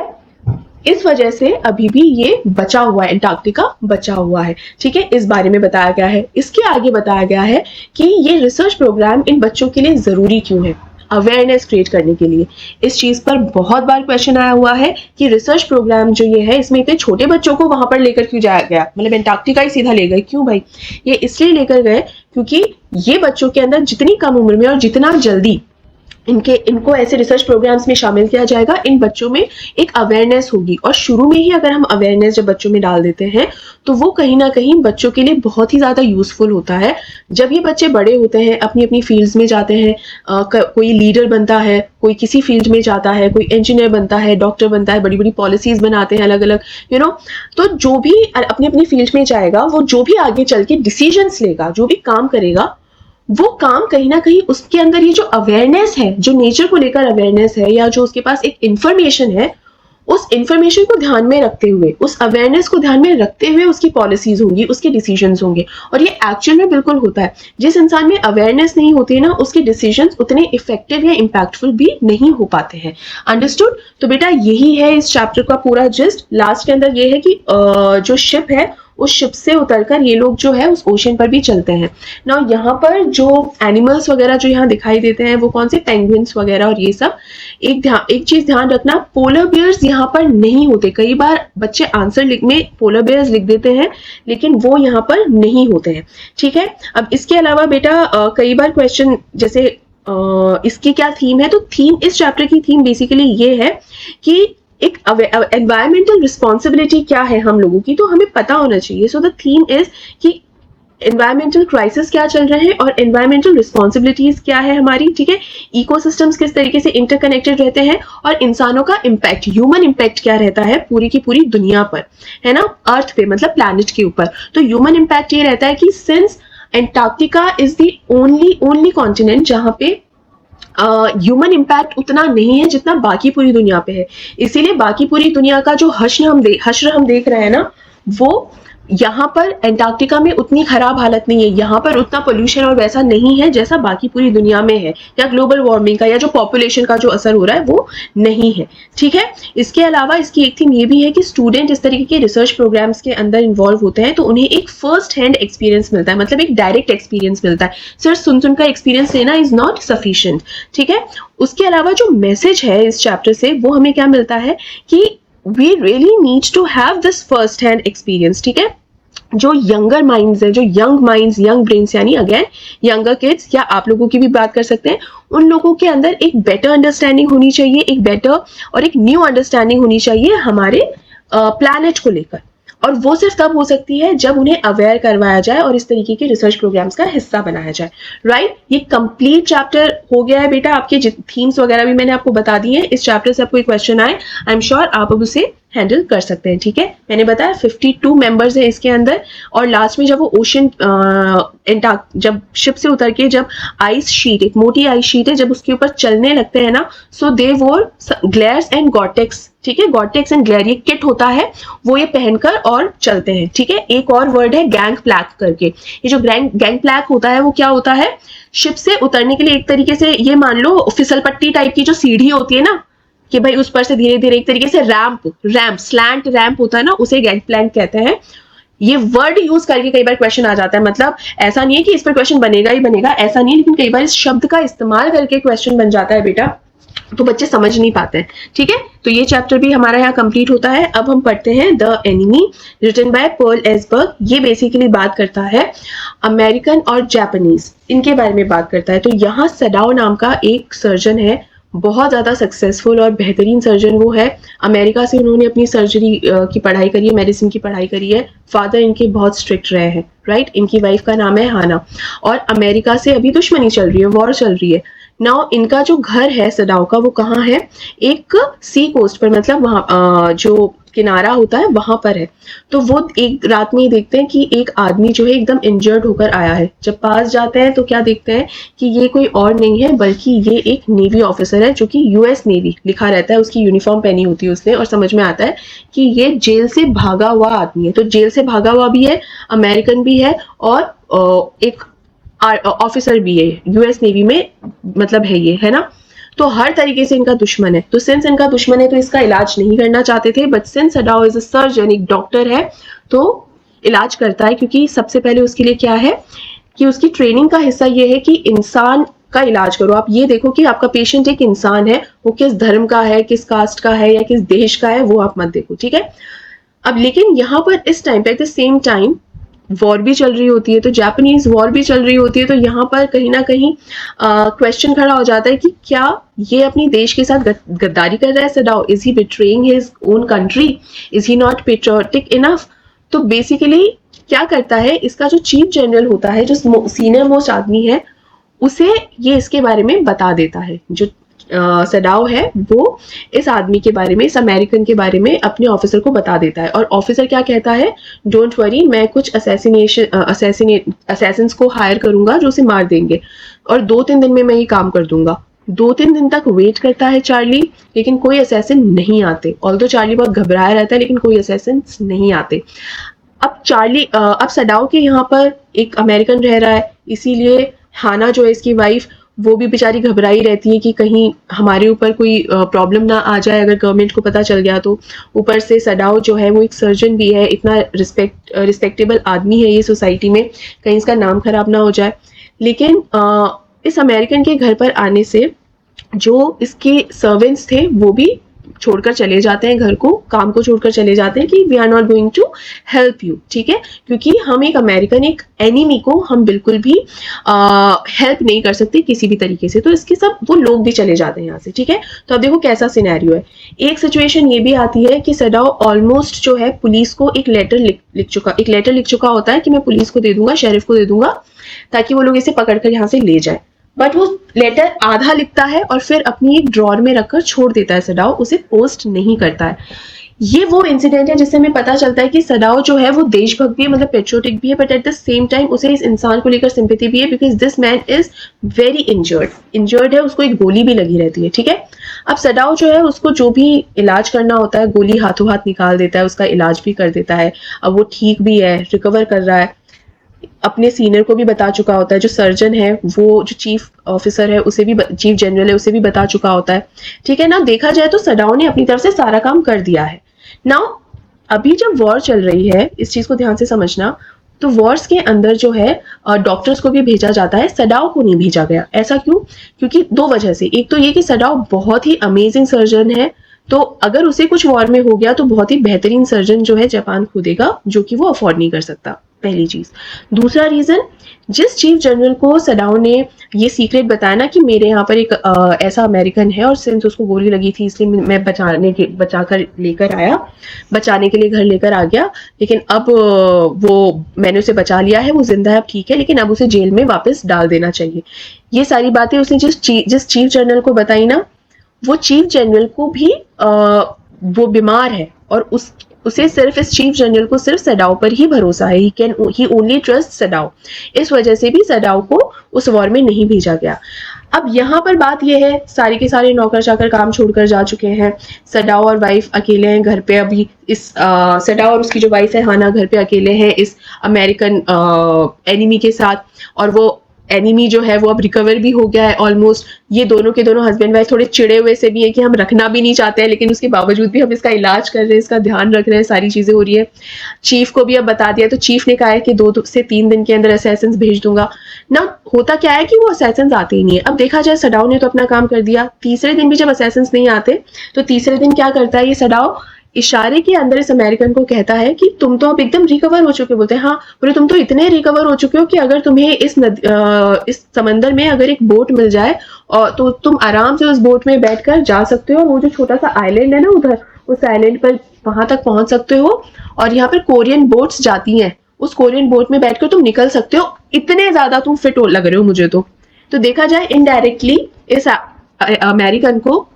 Speaker 1: इस वजह से अभी भी ये बचा हुआ है, एंटार्क्टिका बचा हुआ है, ठीक है, इस बारे में बताया गया है। इसके आगे बताया गया है कि ये रिसर्च प्रोग्राम इन बच्चों के लिए जरूरी क्यों है, अवेयरनेस क्रिएट करने के लिए। इस चीज पर बहुत बार क्वेश्चन आया हुआ है कि रिसर्च प्रोग्राम जो ये है, इसमें इतने छोटे बच्चों को वहां पर लेकर क्यों जाया गया, मतलब एंटार्क्टिका ही सीधा ले गए क्यों भाई। ये इसलिए लेकर गए क्योंकि ये बच्चों के अंदर जितनी कम उम्र में और जितना जल्दी इनको ऐसे रिसर्च प्रोग्राम्स में शामिल किया जाएगा, इन बच्चों में एक अवेयरनेस होगी। और शुरू में ही अगर हम अवेयरनेस जब बच्चों में डाल देते हैं तो वो कहीं ना कहीं बच्चों के लिए बहुत ही ज्यादा यूजफुल होता है। जब ये बच्चे बड़े होते हैं, अपनी अपनी फील्ड्स में जाते हैं, कोई लीडर बनता है, कोई किसी फील्ड में जाता है, कोई इंजीनियर बनता है, डॉक्टर बनता है, बड़ी बड़ी पॉलिसीज बनाते हैं अलग अलग, तो जो भी अपनी अपनी फील्ड में जाएगा, वो जो भी आगे चल के डिसीजंस लेगा, जो भी काम करेगा, वो काम कहीं ना कहीं उसके अंदर ये जो अवेयरनेस है, जो नेचर को लेकर अवेयरनेस है, या जो उसके पास एक इंफॉर्मेशन है, उस इंफॉर्मेशन को ध्यान में रखते हुए, उस अवेयरनेस को ध्यान में रखते हुए उसकी पॉलिसीज होंगी, उसके डिसीजंस होंगे। और ये एक्चुअल में बिल्कुल होता है। जिस इंसान में अवेयरनेस नहीं होती है ना, उसके डिसीजंस उतने इफेक्टिव या इम्पैक्टफुल भी नहीं हो पाते हैं। अंडरस्टूड। तो बेटा यही है इस चैप्टर का पूरा जिस्ट। लास्ट के अंदर ये है कि जो शिप है, उस शिप से उतरकर ये लोग जो है उस ओशन पर भी चलते हैं ना। यहाँ पर जो एनिमल्स वगैरह जो यहाँ दिखाई देते हैं वो कौन से, पेंगुइन्स वगैरह और ये सब। एक चीज ध्यान रखना, पोलर बियर्स यहाँ पर नहीं होते। कई बार बच्चे आंसर में पोलर बियर्स लिख देते हैं, लेकिन वो यहाँ पर नहीं होते हैं, ठीक है। अब इसके अलावा बेटा कई बार क्वेश्चन जैसे इसकी क्या थीम है, तो थीम, इस चैप्टर की थीम बेसिकली ये है कि एक एनवायरमेंटल रिस्पॉन्सिबिलिटी क्या है हम लोगों की, तो हमें पता होना चाहिए। सो द थीम इज कि एनवायरमेंटल क्राइसिस क्या चल रहे हैं और एनवायरमेंटल रिस्पॉन्सिबिलिटीज क्या है हमारी, ठीक है, इकोसिस्टम्स किस तरीके से इंटरकनेक्टेड रहते हैं और इंसानों का इम्पैक्ट, ह्यूमन इम्पैक्ट क्या रहता है पूरी की पूरी दुनिया पर, है ना, अर्थ पे, मतलब प्लैनेट के ऊपर। तो ह्यूमन इम्पैक्ट ये रहता है कि since Antarctica is the only continent जहां पे ह्यूमन इम्पैक्ट उतना नहीं है जितना बाकी पूरी दुनिया पे है, इसीलिए बाकी पूरी दुनिया का जो हश्र हम देख रहे हैं ना, वो यहाँ पर एंटार्क्टिका में उतनी खराब हालत नहीं है, यहाँ पर उतना पोल्यूशन और वैसा नहीं है जैसा बाकी पूरी दुनिया में है, या ग्लोबल वार्मिंग का या जो पॉपुलेशन का जो असर हो रहा है वो नहीं है, ठीक है। इसके अलावा इसकी एक थीम ये भी है कि स्टूडेंट इस तरीके के रिसर्च प्रोग्राम्स के अंदर इन्वॉल्व होते हैं तो उन्हें एक फर्स्ट हैंड एक्सपीरियंस मिलता है, मतलब एक डायरेक्ट एक्सपीरियंस मिलता है, सिर्फ सुन का एक्सपीरियंस लेना इज नॉट सफिशिएंट, ठीक है। उसके अलावा जो मैसेज है इस चैप्टर से वो हमें क्या मिलता है कि we really need to have this first hand experience, ठीक है। जो यंगर माइंड्स है, जो यंग माइंड्स, यंग ब्रेन्स, यानी अगेन यंगर किड्स, या आप लोगों की भी बात कर सकते हैं, उन लोगों के अंदर एक बेटर अंडरस्टैंडिंग होनी चाहिए, एक बेटर और एक न्यू अंडरस्टैंडिंग होनी चाहिए हमारे प्लैनेट को लेकर, और वो सिर्फ तब हो सकती है जब उन्हें अवेयर करवाया जाए और इस तरीके के रिसर्च प्रोग्राम्स का हिस्सा बनाया जाए, राइट। ये कंप्लीट चैप्टर हो गया है बेटा, आपके थीम्स वगैरह भी मैंने आपको बता दी है। इस चैप्टर से आपको एक क्वेश्चन आए, आई एम श्योर आप अब उसे हैंडल कर सकते हैं, ठीक है। मैंने बताया 52 मेंबर्स हैं इसके अंदर, और लास्ट में जब वो ओशन जब शिप से उतर के जब आइस शीट, एक मोटी आइस शीट है, जब उसके ऊपर चलने लगते हैं ना, सो दे वोर ग्लेयर्स एंड गॉटेक्स, ठीक है, गॉटेक्स एंड ग्लेयर, ये किट होता है, वो ये पहनकर और चलते हैं, ठीक है। एक और वर्ड है गैंग प्लैक करके, ये जो गैंग प्लैक होता है वो क्या होता है, शिप से उतरने के लिए एक तरीके से ये मान लो फिसल पट्टी टाइप की जो सीढ़ी होती है ना, कि भाई उस पर से धीरे धीरे एक तरीके से रैंप स्लैंट रैंप होता है ना, उसे गैंग प्लैंक कहते हैं। ये वर्ड यूज करके कई बार क्वेश्चन आ जाता है, मतलब ऐसा नहीं है कि इस पर क्वेश्चन बनेगा ही बनेगा, ऐसा नहीं है, लेकिन कई बार इस शब्द का इस्तेमाल करके क्वेश्चन बन जाता है बेटा, तो बच्चे समझ नहीं पाते हैं, ठीक है। तो ये चैप्टर भी हमारा यहाँ कंप्लीट होता है। अब हम पढ़ते हैं the enemy, written by Pearl S Buck. ये बेसिकली बात करता है अमेरिकन और जापानीज, इनके बारे में बात करता है। तो यहाँ सडाओ नाम का एक सर्जन है, बहुत ज़्यादा सक्सेसफुल और बेहतरीन सर्जन वो है। अमेरिका से उन्होंने अपनी सर्जरी की पढ़ाई करी है, मेडिसिन की पढ़ाई करी है। फादर इनके बहुत स्ट्रिक्ट रहे हैं, राइट। इनकी वाइफ का नाम है हाना, और अमेरिका से अभी दुश्मनी चल रही है, वॉर चल रही है। नाउ इनका जो घर है सडाओ का, वो कहाँ है, एक सी कोस्ट पर, मतलब वहाँ जो किनारा होता है वहां पर है। तो वो एक रात में ही देखते हैं कि एक आदमी जो है एकदम इंजर्ड होकर आया है। जब पास जाते हैं तो क्या देखते हैं कि ये कोई और नहीं है बल्कि ये एक नेवी ऑफिसर है, जो कि यूएस नेवी लिखा रहता है, उसकी यूनिफॉर्म पहनी होती है उसने, और समझ में आता है कि ये जेल से भागा हुआ आदमी है। तो जेल से भागा हुआ भी है, अमेरिकन भी है, और एक ऑफिसर भी है, यूएस नेवी में मतलब है ये, है ना। तो हर तरीके से इनका दुश्मन है। तो सिंस इनका दुश्मन है तो इसका इलाज नहीं करना चाहते थे, but since Sadao is a surgeon, एक डॉक्टर है, तो इलाज करता है, क्योंकि सबसे पहले उसके लिए क्या है कि उसकी ट्रेनिंग का हिस्सा ये है कि इंसान का इलाज करो। आप ये देखो कि आपका पेशेंट एक इंसान है, वो किस धर्म का है, किस कास्ट का है, या किस देश का है, वो आप मत देखो, ठीक है। अब लेकिन यहाँ पर इस टाइम पे at the same time war भी चल रही होती है, तो जापानीज वॉर भी चल रही होती है। तो यहाँ पर कहीं ना कहीं क्वेश्चन खड़ा हो जाता है कि क्या ये अपनी देश के साथ गद्दारी कर रहा है Sadao, is he betraying his own country, is he not patriotic enough. तो बेसिकली क्या करता है, इसका जो चीफ जनरल होता है, जो सीनियर मोस्ट आदमी है, उसे ये इसके बारे में बता देता है। जो सडाओ है वो इस आदमी के बारे में, इस अमेरिकन के बारे में अपने ऑफिसर को बता देता है। और ऑफिसर क्या कहता है, डोंट वरी, मैं कुछ असैसिन्स को हायर करूंगा जो उसे मार देंगे, और 2-3 दिन में मैं ये काम कर दूंगा। 2-3 दिन तक वेट करता है चार्ली, लेकिन कोई असैसिन नहीं आते। ऑल्दो चार्ली बहुत घबराया रहता है, लेकिन कोई असैसिन नहीं आते। अब सडाओ के यहाँ पर एक अमेरिकन रह रहा है, इसीलिए हाना जो है इसकी वाइफ, वो भी बेचारी घबराई रहती है कि कहीं हमारे ऊपर कोई प्रॉब्लम ना आ जाए अगर गवर्नमेंट को पता चल गया तो। ऊपर से सडाओ जो है वो एक सर्जन भी है, इतना रिस्पेक्टेबल आदमी है ये सोसाइटी में, कहीं इसका नाम खराब ना हो जाए। लेकिन इस अमेरिकन के घर पर आने से जो इसके सर्वेंट्स थे वो भी छोड़कर चले जाते हैं घर को, काम को छोड़कर चले जाते हैं कि we are not going to help you, ठीक है, क्योंकि हम एक अमेरिकन, एक एनिमी को हम बिल्कुल भी हेल्प नहीं कर सकते किसी भी तरीके से। तो इसके सब वो लोग भी चले जाते हैं यहाँ से, ठीक है। तो अब देखो कैसा सिनेरियो है। एक सिचुएशन ये भी आती है कि सडाओ ऑलमोस्ट जो है पुलिस को एक लेटर लिख चुका होता है कि मैं पुलिस को दे दूंगा, शेरिफ को दे दूंगा, ताकि वो लोग इसे पकड़कर यहाँ से ले जाए। बट वो लेटर आधा लिखता है और फिर अपनी एक ड्रॉर में रखकर छोड़ देता है सडाओ, उसे पोस्ट नहीं करता है। ये वो इंसिडेंट है जिससे हमें पता चलता है कि सडाओ जो है वो देशभक्त भी है, मतलब पेट्रियोटिक भी है, but at the same time उसे इस इंसान को लेकर सिंपैथी भी है, because this man is very injured है, उसको एक गोली भी लगी रहती है, ठीक है। अब सडाओ जो है उसको जो भी इलाज करना होता है, गोली हाथों हाथ निकाल देता है, उसका इलाज भी कर देता है। अब वो ठीक भी है, रिकवर कर रहा है, अपने सीनियर को भी बता चुका होता है, जो सर्जन है, वो जो चीफ ऑफिसर है उसे भी, चीफ जनरल है उसे भी बता चुका होता है, ठीक है ना। देखा जाए तो सडाओ ने अपनी तरफ से सारा काम कर दिया है। नाउ अभी जब वॉर चल रही है, इस चीज को ध्यान से समझना, तो वॉर्स के अंदर जो है डॉक्टर्स को भी भेजा जाता है, सडाओ को नहीं भेजा गया। ऐसा क्यों? क्योंकि दो वजह से। एक तो ये कि सडाओ बहुत ही अमेजिंग सर्जन है, तो अगर उसे कुछ वॉर में हो गया तो बहुत ही बेहतरीन सर्जन जो है जापान खोदेगा, जो कि वो अफोर्ड नहीं कर सकता, पहली चीज। दूसरा रीजन, जिस चीफ जनरल को सडाओ ने ये सीक्रेट बताया ना कि मेरे यहाँ पर एक ऐसा अमेरिकन है और सिंस उसको गोली लगी थी इसलिए मैं बचाने के लिए घर लेकर आ गया, लेकिन अब वो मैंने उसे बचा लिया है, वो जिंदा है, अब ठीक है, लेकिन अब उसे जेल में वापस डाल देना चाहिए। ये सारी बातें उसने जिस चीफ जनरल को बताई ना, वो चीफ जनरल को भी वो बीमार है और उसे सिर्फ इस चीफ जनरल को सिर्फ सडाओ पर ही भरोसा है, ही ओनली ट्रस्ट सडाओ। इस वजह से भी सडाओ को उस वॉर में नहीं भेजा गया। अब यहाँ पर बात यह है, सारे के सारे नौकर चाकर काम छोड़कर जा चुके हैं, सडाओ और वाइफ अकेले हैं घर पे। अभी इस सडाओ और उसकी जो वाइफ है हाना घर पे अकेले हैं इस अमेरिकन एनिमी के साथ, और वो एनिमी जो है वो अब रिकवर भी हो गया है ऑलमोस्ट। ये दोनों के दोनों हस्बैंड वाइफ थोड़े चिड़े हुए से भी है कि हम रखना भी नहीं चाहते हैं, लेकिन उसके बावजूद भी हम इसका इलाज कर रहे हैं, इसका ध्यान रख रहे हैं, सारी चीजें हो रही है। चीफ को भी अब बता दिया, तो चीफ ने कहा है कि 2 से 3 दिन के अंदर असैसिन्स भेज दूंगा ना। होता क्या है कि वो असैसिन्स आते ही नहीं है। अब देखा जाए सडाओ ने तो अपना काम कर दिया, तीसरे दिन भी जब असैसिन्स नहीं आते तो तीसरे दिन क्या करता है ये सडाओ, इशारे के अंदर इस अमेरिकन को कहता है कि तुम तो अब एकदम रिकवर हो चुके हो। बोलते हैं हाँ, बोले तुम तो इतने रिकवर हो चुके हो कि अगर तुम्हें इस समंदर में अगर एक बोट मिल जाए और तो तुम आराम से उस बोट में बैठकर जा सकते हो, वो जो छोटा सा आइलैंड है ना उधर, उस आइलैंड पर वहां तक पहुंच सकते हो, और यहाँ पर कोरियन बोट्स जाती हैं, उस कोरियन बोट में बैठकर तुम निकल सकते हो, इतने ज्यादा तुम फिट लग रहे हो मुझे तो देखा जाए इनडायरेक्टली इस अमेरिकन को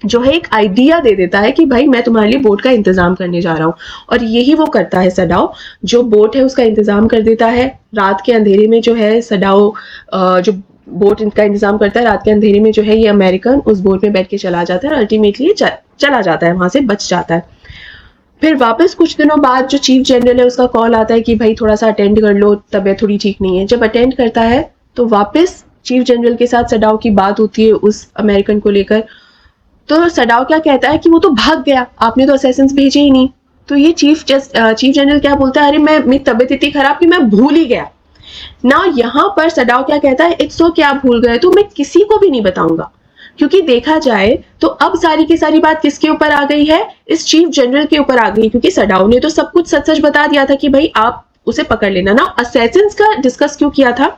Speaker 1: जो है एक आइडिया दे देता है कि भाई मैं तुम्हारे लिए बोट का इंतजाम करने जा रहा हूँ। और यही वो करता है सडाओ, जो बोट है उसका इंतजाम कर देता है। रात के अंधेरे में जो है सडाओ जो बोट का इंतजाम करता है, रात के अंधेरे में जो है ये अमेरिकन उस बोट में बैठ के चला जाता है और अल्टीमेटली चला जाता है, वहां से बच जाता है। फिर वापस कुछ दिनों बाद जो चीफ जनरल है उसका कॉल आता है कि भाई थोड़ा सा अटेंड कर लो, तबीयत थोड़ी ठीक नहीं है। जब अटेंड करता है तो वापस चीफ जनरल के साथ सडाओ की बात होती है उस अमेरिकन को लेकर। तो सडाओ क्या कहता है कि वो तो भाग गया, आपने तो असैसिन्स भेजे ही नहीं। तो ये चीफ जनरल क्या बोलता है, अरे मेरी तबीयत इतनी खराब कि मैं भूल ही गया ना। यहाँ पर सडाओ क्या कहता है, इट्स ओके आप भूल गए तो मैं किसी को भी नहीं बताऊंगा। क्योंकि देखा जाए तो अब सारी की सारी बात किसके ऊपर आ गई है, इस चीफ जनरल के ऊपर आ गई, क्योंकि सडाओ ने तो सब कुछ सच सच बता दिया था कि भाई आप उसे पकड़ लेना ना। असैसिन्स का डिस्कस क्यों किया था,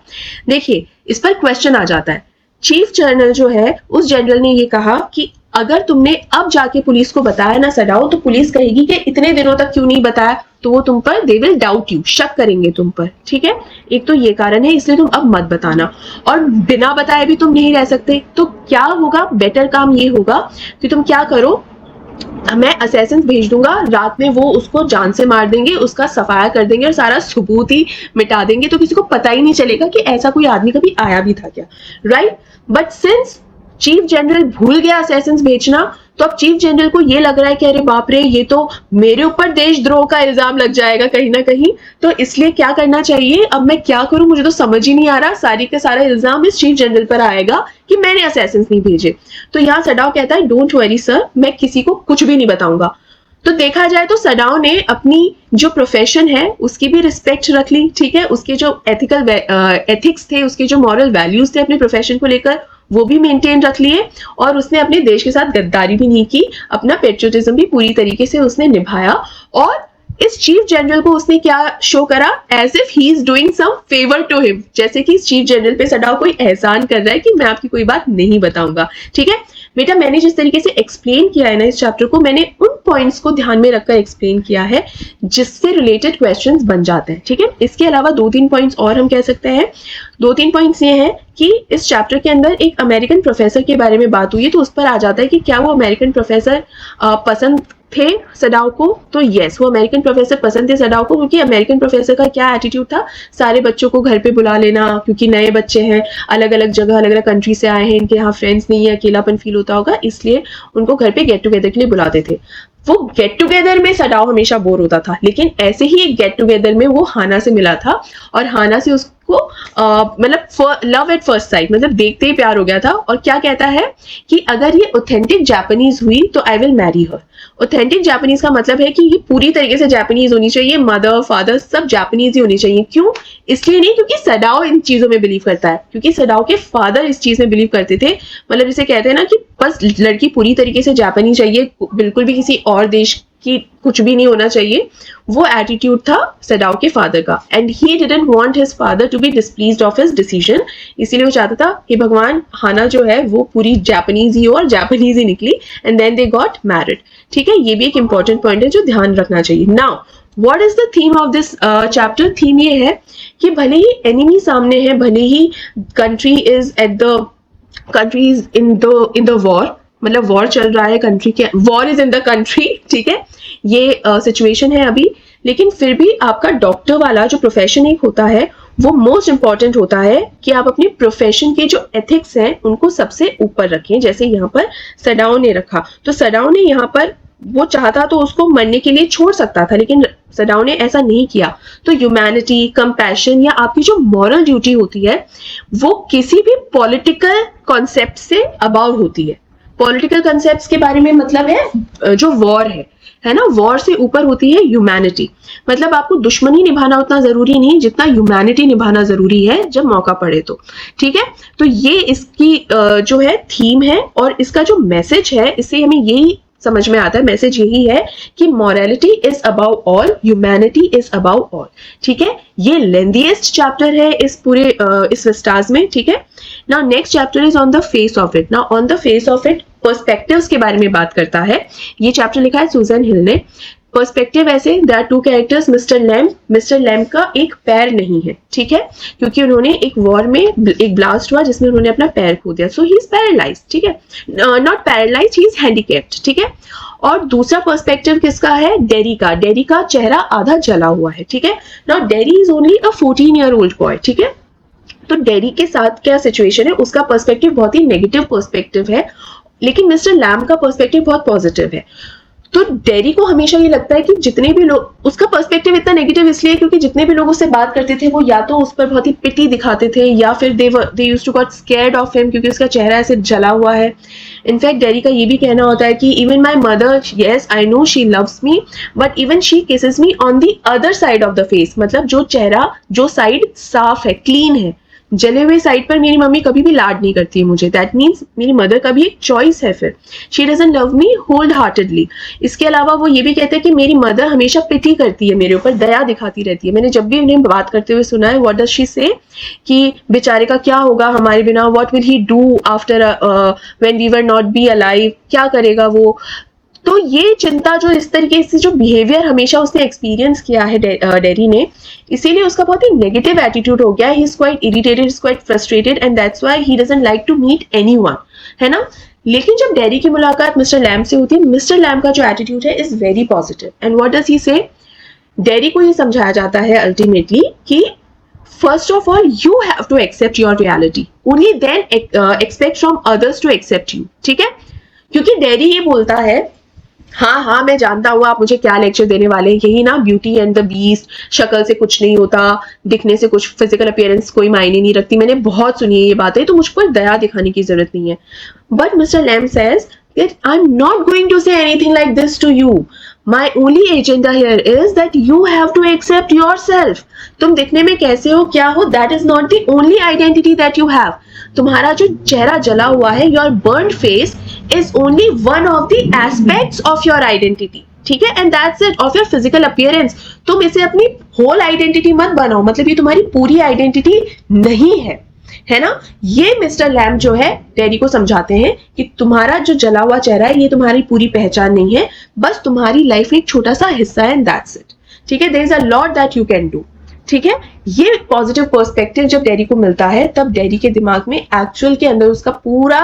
Speaker 1: देखिए इस पर क्वेश्चन आ जाता है। चीफ जनरल जो है उस जनरल ने ये कहा कि अगर तुमने अब जाके पुलिस को बताया ना सडाओ, तो पुलिस कहेगी कि इतने दिनों तक क्यों नहीं बताया, तो वो तुम पर दे विल डाउट यू, शक करेंगे तुम पर, ठीक है। एक तो ये कारण है, इसलिए तुम अब मत बताना, और बिना बताए भी तुम नहीं रह सकते। तो क्या होगा, बेटर काम ये होगा कि तुम क्या करो, मैं असैसिन्स भेज दूंगा, रात में वो उसको जान से मार देंगे, उसका सफाया कर देंगे और सारा सबूत ही मिटा देंगे, तो किसी को पता ही नहीं चलेगा कि ऐसा कोई आदमी कभी आया भी था क्या, right. But since chief general भूल गया असैसिन्स भेजना, तो अब चीफ जनरल को ये लग रहा है कि अरे बाप रे, ये तो मेरे ऊपर देशद्रोह का इल्जाम लग जाएगा कहीं ना कहीं, तो इसलिए क्या करना चाहिए, अब मैं क्या करूं, मुझे तो समझ ही नहीं आ रहा। सारी का सारा इल्जाम इस चीफ जनरल पर आएगा कि मैंने असैसिन्स नहीं भेजे। तो यहाँ सडाओ कहता है डोंट वरी सर, मैं किसी को कुछ भी नहीं बताऊंगा। तो देखा जाए तो सडाओ ने अपनी जो प्रोफेशन है उसकी भी रिस्पेक्ट रख ली, ठीक है। उसके जो एथिक्स थे, उसके जो मॉरल वैल्यूज थे अपने प्रोफेशन को लेकर, वो भी मेंटेन रख लिए और उसने अपने देश के साथ गद्दारी भी नहीं की, अपना पेट्रियोटिज्म भी पूरी तरीके से उसने निभाया। और इस चीफ जनरल को उसने क्या शो करा, as if he is doing some favour to him, जैसे कि इस चीफ जनरल पे सडाओ कोई एहसान कर रहा है कि मैं आपकी कोई बात नहीं बताऊंगा। ठीक है बेटा, मैंने जिस तरीके से एक्सप्लेन किया है ना इस चैप्टर को, मैंने उन पॉइंट्स को ध्यान में रखकर एक्सप्लेन किया है जिससे रिलेटेड क्वेश्चंस बन जाते हैं। ठीक है, इसके अलावा 2-3 पॉइंट्स और हम कह सकते हैं। 2-3 पॉइंट्स ये हैं कि इस चैप्टर के अंदर एक अमेरिकन प्रोफेसर के बारे में बात हुई है, तो उस पर आ जाता है कि क्या वो अमेरिकन प्रोफेसर पसंद थे सडाओ को। तो यस, वो अमेरिकन प्रोफेसर पसंद थे सडाओ को, क्योंकि अमेरिकन प्रोफेसर का क्या एटीट्यूड था, सारे बच्चों को घर पे बुला लेना, क्योंकि नए बच्चे हैं, अलग अलग जगह अलग अलग कंट्री से आए हैं, इनके यहाँ फ्रेंड्स नहीं है, अकेलापन फील होता होगा, इसलिए उनको घर पे गेट टुगेदर के लिए बुलाते थे। वो गेट टुगेदर में सडाओ हमेशा बोर होता था, लेकिन ऐसे ही एक गेट टुगेदर में वो हाना से मिला था और हाना से उसको मतलब लव एट फर्स्ट साइट, मतलब देखते ही प्यार हो गया था। और क्या कहता है कि अगर ये ऑथेंटिक जापानीज हुई तो I will marry her. Authentic Japanese का मतलब है कि ये पूरी तरीके से जापानीज होनी चाहिए, मदर फादर सब जापानीज ही होनी चाहिए। क्यों? इसलिए नहीं क्योंकि सडाओ इन चीजों में बिलीव करता है, क्योंकि सडाओ के फादर इस चीज में बिलीव करते थे। मतलब जिसे कहते हैं ना कि बस लड़की पूरी तरीके से जापानी चाहिए, बिल्कुल भी किसी और देश की कुछ भी नहीं होना चाहिए, वो एटीट्यूड था सडाओ के फादर का। And he didn't want his father to be displeased of his decision, इसीलिए वो चाहता था कि भगवान हाना जो है वो पूरी जापानीज ही हो, और जापानीज ही निकली, and then they got married. ठीक है, ये भी एक इंपॉर्टेंट पॉइंट है जो ध्यान रखना चाहिए। Now what is the theme of this chapter? Theme ये है कि भले ही एनिमी सामने है, भले ही country is in the war, मतलब वॉर चल रहा है कंट्री के, war is in the country, ठीक है, ये सिचुएशन है अभी, लेकिन फिर भी आपका डॉक्टर वाला जो प्रोफेशन एक होता है वो मोस्ट इंपॉर्टेंट होता है कि आप अपने प्रोफेशन के जो एथिक्स हैं उनको सबसे ऊपर रखें, जैसे यहाँ पर सडाओ ने रखा। तो सडाओ ने यहाँ पर, वो चाहता तो उसको मरने के लिए छोड़ सकता था, लेकिन सडाओ ने ऐसा नहीं किया। तो ह्यूमैनिटी, कंपैशन या आपकी जो मॉरल ड्यूटी होती है वो किसी भी पॉलिटिकल कॉन्सेप्ट से अबाव होती है। पॉलिटिकल कॉन्सेप्ट्स के बारे में मतलब है जो वॉर है ना, वॉर से ऊपर होती है ह्यूमैनिटी। मतलब आपको दुश्मनी निभाना उतना जरूरी नहीं जितना ह्यूमैनिटी निभाना जरूरी है जब मौका पड़े तो। ठीक है, तो ये इसकी जो है थीम है, और इसका जो मैसेज है इससे हमें यही समझ में आता है, मैसेज यही है कि morality is above all, humanity is above all. ठीक है, ये लेंथीएस्ट चैप्टर है इस पूरे इस विस्टाज में। ठीक है, now next chapter is on the face of it. Now on the face of it perspectives के बारे में बात करता है। ये चैप्टर लिखा है सुजन हिल ने। पर्सपेक्टिव ऐसे, there are 2 characters, mister Lamb का एक पैर नहीं है, ठीक है, क्योंकि उन्होंने एक वॉर में एक ब्लास्ट हुआ जिसमें उन्होंने अपना पैर खो दिया, सो ही इज पैरालाइज्ड। ठीक है, not paralysed, he is handicapped. ठीक है, और दूसरा पर्सपेक्टिव किसका है? डेरी का। डेरी का चेहरा आधा जला हुआ है। ठीक है, now dairy is only a 14-year-old boy. ठीक है, तो डेरी के साथ क्या सिचुएशन है, उसका पर्सपेक्टिव बहुत ही नेगेटिव पर्सपेक्टिव है, लेकिन मिस्टर लैम्ब का पर्सपेक्टिव बहुत पॉजिटिव है। तो डेरी को हमेशा ये लगता है कि जितने भी लोग, उसका पर्सपेक्टिव इतना नेगेटिव इसलिए क्योंकि जितने भी लोग उससे बात करते थे वो या तो उस पर बहुत ही पिटी दिखाते थे, या फिर they used to got scared of him, क्योंकि उसका चेहरा ऐसे जला हुआ है। इनफैक्ट डेरी का ये भी कहना होता है कि even my mother, yes I know she loves me, but even she kisses me on the other side of the face. मतलब जो चेहरा, जो साइड साफ है, क्लीन है, जले हुए साइड पर मेरी मम्मी कभी भी लाड नहीं करती है मुझे। दैट मीन्स मेरी मदर का भी एक चॉइस है, फिर she doesn't love me hold heartedly. इसके अलावा वो ये भी कहते हैं कि मेरी मदर हमेशा पिटी करती है मेरे ऊपर, दया दिखाती रहती है। मैंने जब भी उन्हें बात करते हुए सुना है, व्हाट डज शी से, कि बेचारे का क्या होगा हमारे बिना, what will he do after when we were not be alive, क्या करेगा वो। तो ये चिंता, जो इस तरीके से जो बिहेवियर हमेशा उसने एक्सपीरियंस किया है डेरी ने, इसीलिए उसका बहुत ही नेगेटिव एटीट्यूड हो गया है। He is quite irritated, is quite frustrated, and that's why he doesn't like to meet anyone, है ना। लेकिन जब डेरी की मुलाकात मिस्टर लैम्ब से होती है, मिस्टर लैम्ब का जो एटीट्यूड है is very positive. And what does he say, Derry को ये समझाया जाता है अल्टीमेटली कि first of all you have to accept your reality, only then expect from others to accept you. ठीक है, क्योंकि डेरी ये बोलता है, हाँ मैं जानता हूँ आप मुझे क्या लेक्चर देने वाले हैं, यही ना ब्यूटी एंड द बीस्ट, शक्ल से कुछ नहीं होता, दिखने से कुछ, फिजिकल अपीयरेंस कोई मायने नहीं रखती, मैंने बहुत सुनी है ये बातें, तो मुझ पर दया दिखाने की जरूरत नहीं है। But mister Lamb says that I am not going to say anything like this to you. My only agenda here is that you have to accept yourself. तुम दिखने में कैसे हो, क्या हो, that is not the only identity that you have. तुम्हारा जो चेहरा जला हुआ है, your burned face is only one of the aspects of your identity. ठीक है, and that's it, of your physical appearance. तुम इसे अपनी होल आइडेंटिटी मत बनाओ, मतलब ये तुम्हारी पूरी आइडेंटिटी नहीं है ना. ये मिस्टर लैम्ब जो है डेरी को समझाते हैं कि तुम्हारा जो जला हुआ चेहरा है ये तुम्हारी पूरी पहचान नहीं है, बस तुम्हारी लाइफ एक छोटा सा हिस्सा है, एंड दैट्स इट. ठीक है, there is a lot that you can do. ठीक है, ये पॉजिटिव पर्सपेक्टिव जब डेरी को मिलता है तब डेरी के दिमाग में एक्चुअल के अंदर उसका पूरा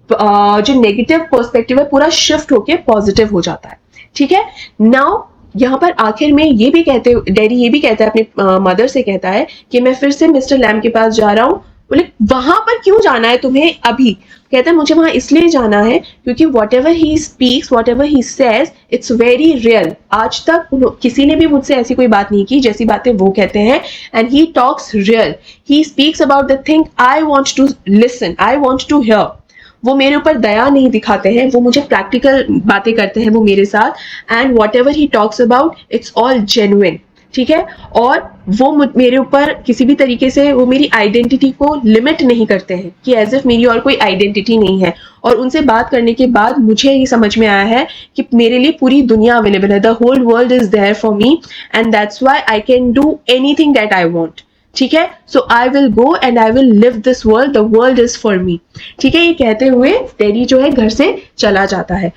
Speaker 1: जो नेगेटिव पर्सपेक्टिव है पूरा शिफ्ट होके पॉजिटिव हो जाता है. ठीक है, नाउ यहाँ पर आखिर में ये भी कहते डेरी ये भी कहता है अपने मदर से, कहता है कि मैं फिर से मिस्टर लैम्ब के पास जा रहा हूँ. बोले वहां पर क्यों जाना है तुम्हें अभी? कहता है मुझे वहां इसलिए जाना है क्योंकि what ever he speaks, what ever he says, it's very real. आज तक किसी ने भी मुझसे ऐसी कोई बात नहीं की जैसी बातें वो कहते हैं. And he talks real, he speaks about the thing I want to listen, I want to hear. वो मेरे ऊपर दया नहीं दिखाते हैं, वो मुझे प्रैक्टिकल बातें करते हैं वो मेरे साथ. And what ever he talks about it's all genuine. ठीक है, और वो मेरे ऊपर किसी भी तरीके से वो मेरी आइडेंटिटी को लिमिट नहीं करते हैं कि एज इफ मेरी और कोई आइडेंटिटी नहीं है. और उनसे बात करने के बाद मुझे ये समझ में आया है कि मेरे लिए पूरी दुनिया अवेलेबल है. The whole world is there for me and that's why I can do anything that I want. ठीक है, so I will go and I will live this world, the world is for me. ठीक है, ये कहते हुए डेरी जो है घर से चला जाता है.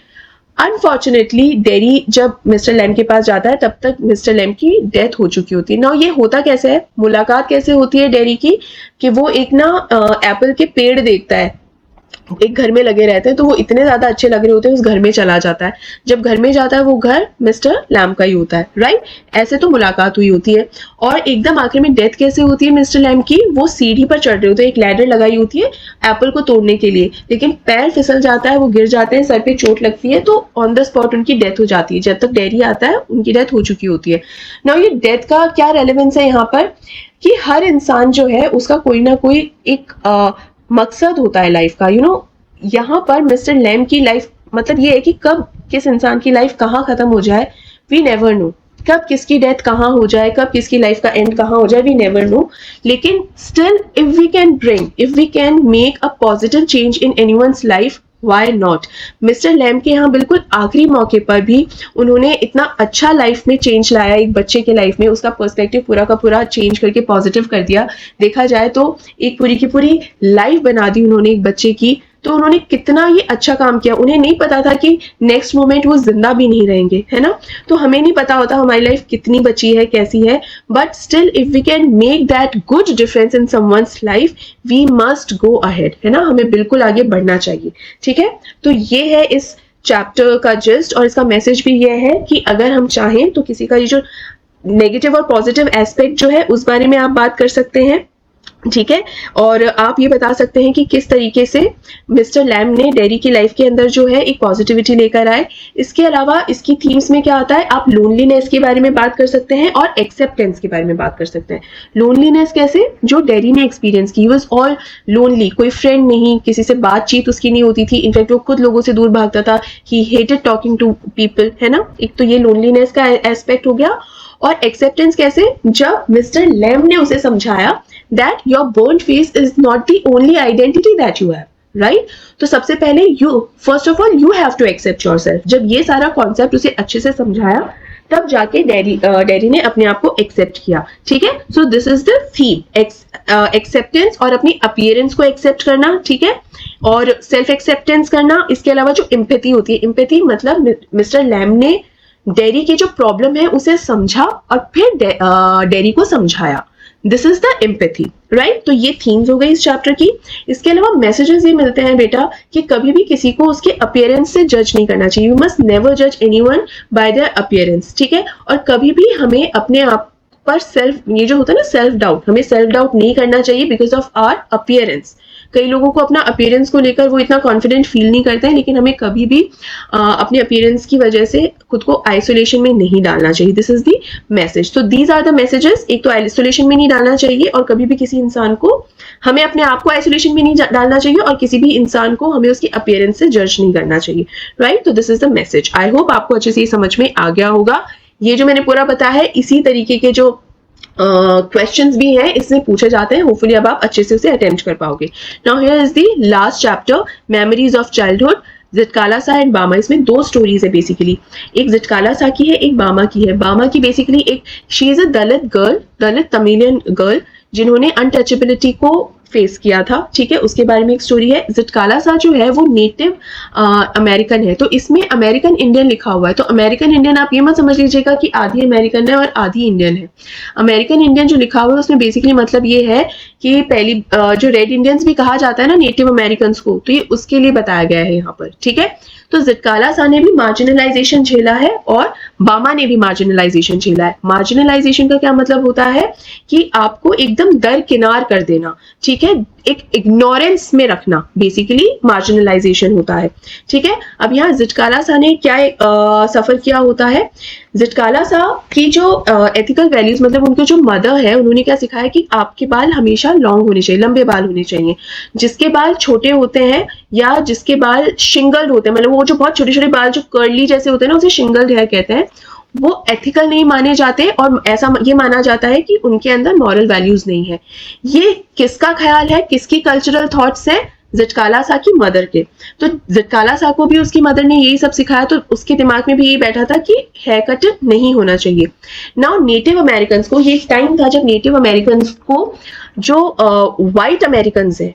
Speaker 1: अनफॉर्चुनेटली डेरी जब मिस्टर लैम्ब के पास जाता है तब तक मिस्टर लैम्ब की डेथ हो चुकी होती है. नाउ ये होता कैसे है, मुलाकात कैसे होती है डेरी की, कि वो एक ना एप्पल के पेड़ देखता है, एक घर में लगे रहते हैं, तो वो इतने ज्यादा अच्छे लग रहे होते हैं, उस घर में चला जाता है. जब घर में जाता है वो घर मिस्टर लैम्ब का ही होता है. राइट, ऐसे तो मुलाकात हुई होती है. और एकदम आखिर में डेथ कैसे होती है मिस्टर लैम्ब की, वो सीढ़ी पर चढ़ रहे होते हैं, एक लैडर लगाई होती है एप्पल को तोड़ने के लिए, लेकिन पैर फिसल जाता है, वो गिर जाते हैं, सर पे चोट लगती है, तो ऑन द स्पॉट उनकी डेथ हो जाती है. जब तक डेरी आता है उनकी डेथ हो चुकी होती है. नाउ ये डेथ का क्या रेलेवेंस है यहाँ पर, कि हर इंसान जो है उसका कोई ना कोई एक मकसद होता है लाइफ का. यहाँ पर मिस्टर लैम्ब की लाइफ मतलब ये है कि कब किस इंसान की लाइफ कहाँ खत्म हो जाए वी नेवर नो. कब किसकी डेथ कहाँ हो जाए, कब किसकी लाइफ का एंड कहाँ हो जाए, वी नेवर नो. लेकिन still if we can make a positive change in anyone's life, why not. Mister Lamb के यहाँ बिल्कुल आखिरी मौके पर भी उन्होंने इतना अच्छा लाइफ में चेंज लाया, एक बच्चे के लाइफ में उसका पर्सपेक्टिव पूरा का पूरा चेंज करके पॉजिटिव कर दिया. देखा जाए तो एक पूरी की पूरी लाइफ बना दी उन्होंने एक बच्चे की. तो उन्होंने कितना ये अच्छा काम किया. उन्हें नहीं पता था कि नेक्स्ट मोमेंट वो जिंदा भी नहीं रहेंगे, है ना. तो हमें नहीं पता होता हमारी लाइफ कितनी बची है, कैसी है, but still if we can make that good difference in someone's life we must go ahead, है ना. हमें बिल्कुल आगे बढ़ना चाहिए. ठीक है, तो ये है इस चैप्टर का जिस्ट, और इसका मैसेज भी ये है कि अगर हम चाहें तो किसी का ये जो नेगेटिव और पॉजिटिव एस्पेक्ट जो है उस बारे में आप बात कर सकते हैं. ठीक है, और आप ये बता सकते हैं कि किस तरीके से मिस्टर लैम्ब ने डेरी की लाइफ के अंदर जो है एक पॉजिटिविटी लेकर आए. इसके अलावा इसकी थीम्स में क्या आता है, आप लोनलीनेस के बारे में बात कर सकते हैं और एक्सेप्टेंस के बारे में बात कर सकते हैं. लोनलीनेस कैसे, जो डेरी ने एक्सपीरियंस की, ही वाज ऑल लोनली, कोई फ्रेंड नहीं, किसी से बातचीत उसकी नहीं होती थी, इनफैक्ट वो खुद लोगों से दूर भागता था, ही हेटेड टॉकिंग टू पीपल, है ना. एक तो ये लोनलीनेस का एस्पेक्ट हो गया. और एक्सेप्टेंस कैसे, जब मिस्टर लैम्ब ने उसे समझाया that your burnt face is not the only identity that you have, right? तो सबसे पहले first of all you have to accept yourself. जब ये सारा कॉन्सेप्ट उसे अच्छे से समझाया तब जाके डेरी ने अपने आप को एक्सेप्ट किया. ठीक है, so this is the theme, acceptance और अपनी अपीयरेंस को एक्सेप्ट करना. ठीक है, और सेल्फ एक्सेप्टेंस करना. इसके अलावा जो एम्पैथी होती है, एम्पैथी मतलब मिस्टर लैम्ब ने डेरी की जो प्रॉब्लम है उसे समझा और फिर डेरी को समझाया. This is the empathy, right. तो ये थीम्स हो गई इस चैप्टर की. इसके अलावा मैसेजेस ये मिलते हैं बेटा कि कभी भी किसी को उसके अपीयरेंस से जज नहीं करना चाहिए. यू मस्ट नेवर जज एनीवन बाय देयर अपीयरेंस. ठीक है, और कभी भी हमें अपने आप पर ये जो होता है ना सेल्फ डाउट, हमें सेल्फ डाउट नहीं करना चाहिए बिकॉज ऑफ आवर अपीयरेंस. कई लोगों को अपना अपीयरेंस को लेकर वो इतना कॉन्फिडेंट फील नहीं करते हैं, लेकिन हमें कभी भी अपने अपीयरेंस की वजह से खुद को आइसोलेशन में नहीं डालना चाहिए. This is the message. तो दीज आर द मैसेजेस. एक तो आइसोलेशन में नहीं डालना चाहिए, और कभी भी किसी इंसान को, हमें अपने आप को आइसोलेशन में नहीं डालना चाहिए, और किसी भी इंसान को हमें उसकी अपीयरेंस से जज नहीं करना चाहिए. राइट. तो this is the message. I hope आपको अच्छे से समझ में आ गया होगा. ये जो मैंने पूरा बताया है, इसी तरीके के जो क्वेश्चंस भी हैं इसमें पूछे जाते हैं. होपफुली अब आप अच्छे से उसे अटेम्प्ट कर पाओगे. Now here is the last chapter, memories of childhood, Zitkala Sa and बामा. इसमें दो स्टोरीज है बेसिकली. एक जिटकाला सा की है, एक बामा की है. बामा की बेसिकली एक, she is a Dalit girl, Dalit Tamilian girl, जिन्होंने अनटचेबिलिटी को फेस किया था. ठीक है, उसके बारे में एक स्टोरी है. जिटकाला सा जो है वो नेटिव अमेरिकन है. तो इसमें अमेरिकन इंडियन लिखा हुआ है. तो अमेरिकन इंडियन आप ये मत समझ लीजिएगा कि आधी अमेरिकन है और आधी इंडियन है. अमेरिकन इंडियन जो लिखा हुआ है उसमें बेसिकली मतलब ये है कि पहली जो रेड इंडियंस भी कहा जाता है ना नेटिव अमेरिकन को, तो ये उसके लिए बताया गया है यहाँ पर. ठीक है. तो जिटकाला सा ने भी मार्जिनलाइजेशन झेला है और बामा ने भी मार्जिनलाइजेशन झेला है. मार्जिनलाइजेशन का क्या मतलब होता है कि आपको एकदम दरकिनार कर देना. ठीक है, एक इग्नोरेंस में रखना, बेसिकली मार्जिनलाइजेशन होता है. ठीक है. अब यहाँ जिटकाला सा ने क्या सफर किया होता है. जिटकाला सा की जो एथिकल वैल्यूज, मतलब उनके जो मदर है, उन्होंने क्या सिखाया कि आपके बाल हमेशा लॉन्ग होने चाहिए, लंबे बाल होने चाहिए. जिसके बाल छोटे होते हैं या जिसके बाल शिंगल्ड होते हैं, मतलब वो जो बहुत छोटे छोटे बाल जो कर्ली जैसे होते हैं ना, उसे शिंगल्ड हेयर कहते हैं, वो एथिकल नहीं माने जाते, और ऐसा ये माना जाता है कि उनके अंदर मॉरल वैल्यूज नहीं है. ये किसका ख्याल है, किसकी कल्चरल थॉट्स है? जिटकाला सा की मदर के. तो जिटकाला सा को भी उसकी मदर ने यही सब सिखाया, तो उसके दिमाग में भी यही बैठा था कि हेयर कट नहीं होना चाहिए. नाउ नेटिव अमेरिकन को, ये टाइम था जब नेटिव अमेरिकन को जो व्हाइट अमेरिकन है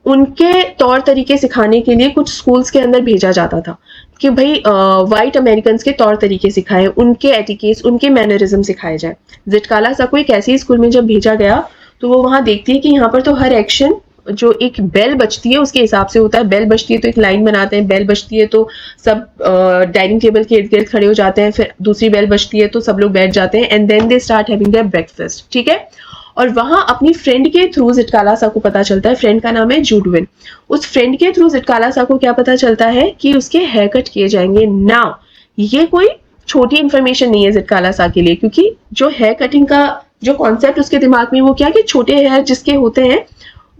Speaker 1: उनके तौर तरीके सिखाने के लिए कुछ स्कूल्स के अंदर भेजा जाता था कि भाई व्हाइट अमेरिकन के तौर तरीके सिखाए, उनके एटिकेट्स, उनके मैनरिज्म सिखाए जाए. जिटकाला सा को एक ऐसे स्कूल में जब भेजा गया तो वो वहां देखती है कि यहाँ पर तो हर एक्शन जो एक बेल बजती है उसके हिसाब से होता है. बेल बजती है तो एक लाइन बनाते हैं, बेल बजती है तो सब डाइनिंग टेबल के इर्द गिर्द खड़े हो जाते हैं, फिर दूसरी बेल बजती है तो सब लोग बैठ जाते हैं, and then they start having their breakfast. ठीक है. और वहां अपनी फ्रेंड के थ्रू जिटकाला सा को पता चलता है, फ्रेंड का नाम है जूडविन. उस फ्रेंड के थ्रू जिटकाला सा को क्या पता चलता है कि उसके हेयर कट किए जाएंगे. नाउ ये कोई छोटी इंफॉर्मेशन नहीं है जिटकाला सा के लिए, क्योंकि जो हेयर कटिंग का जो कॉन्सेप्ट उसके दिमाग में वो क्या कि छोटे हेयर जिसके होते हैं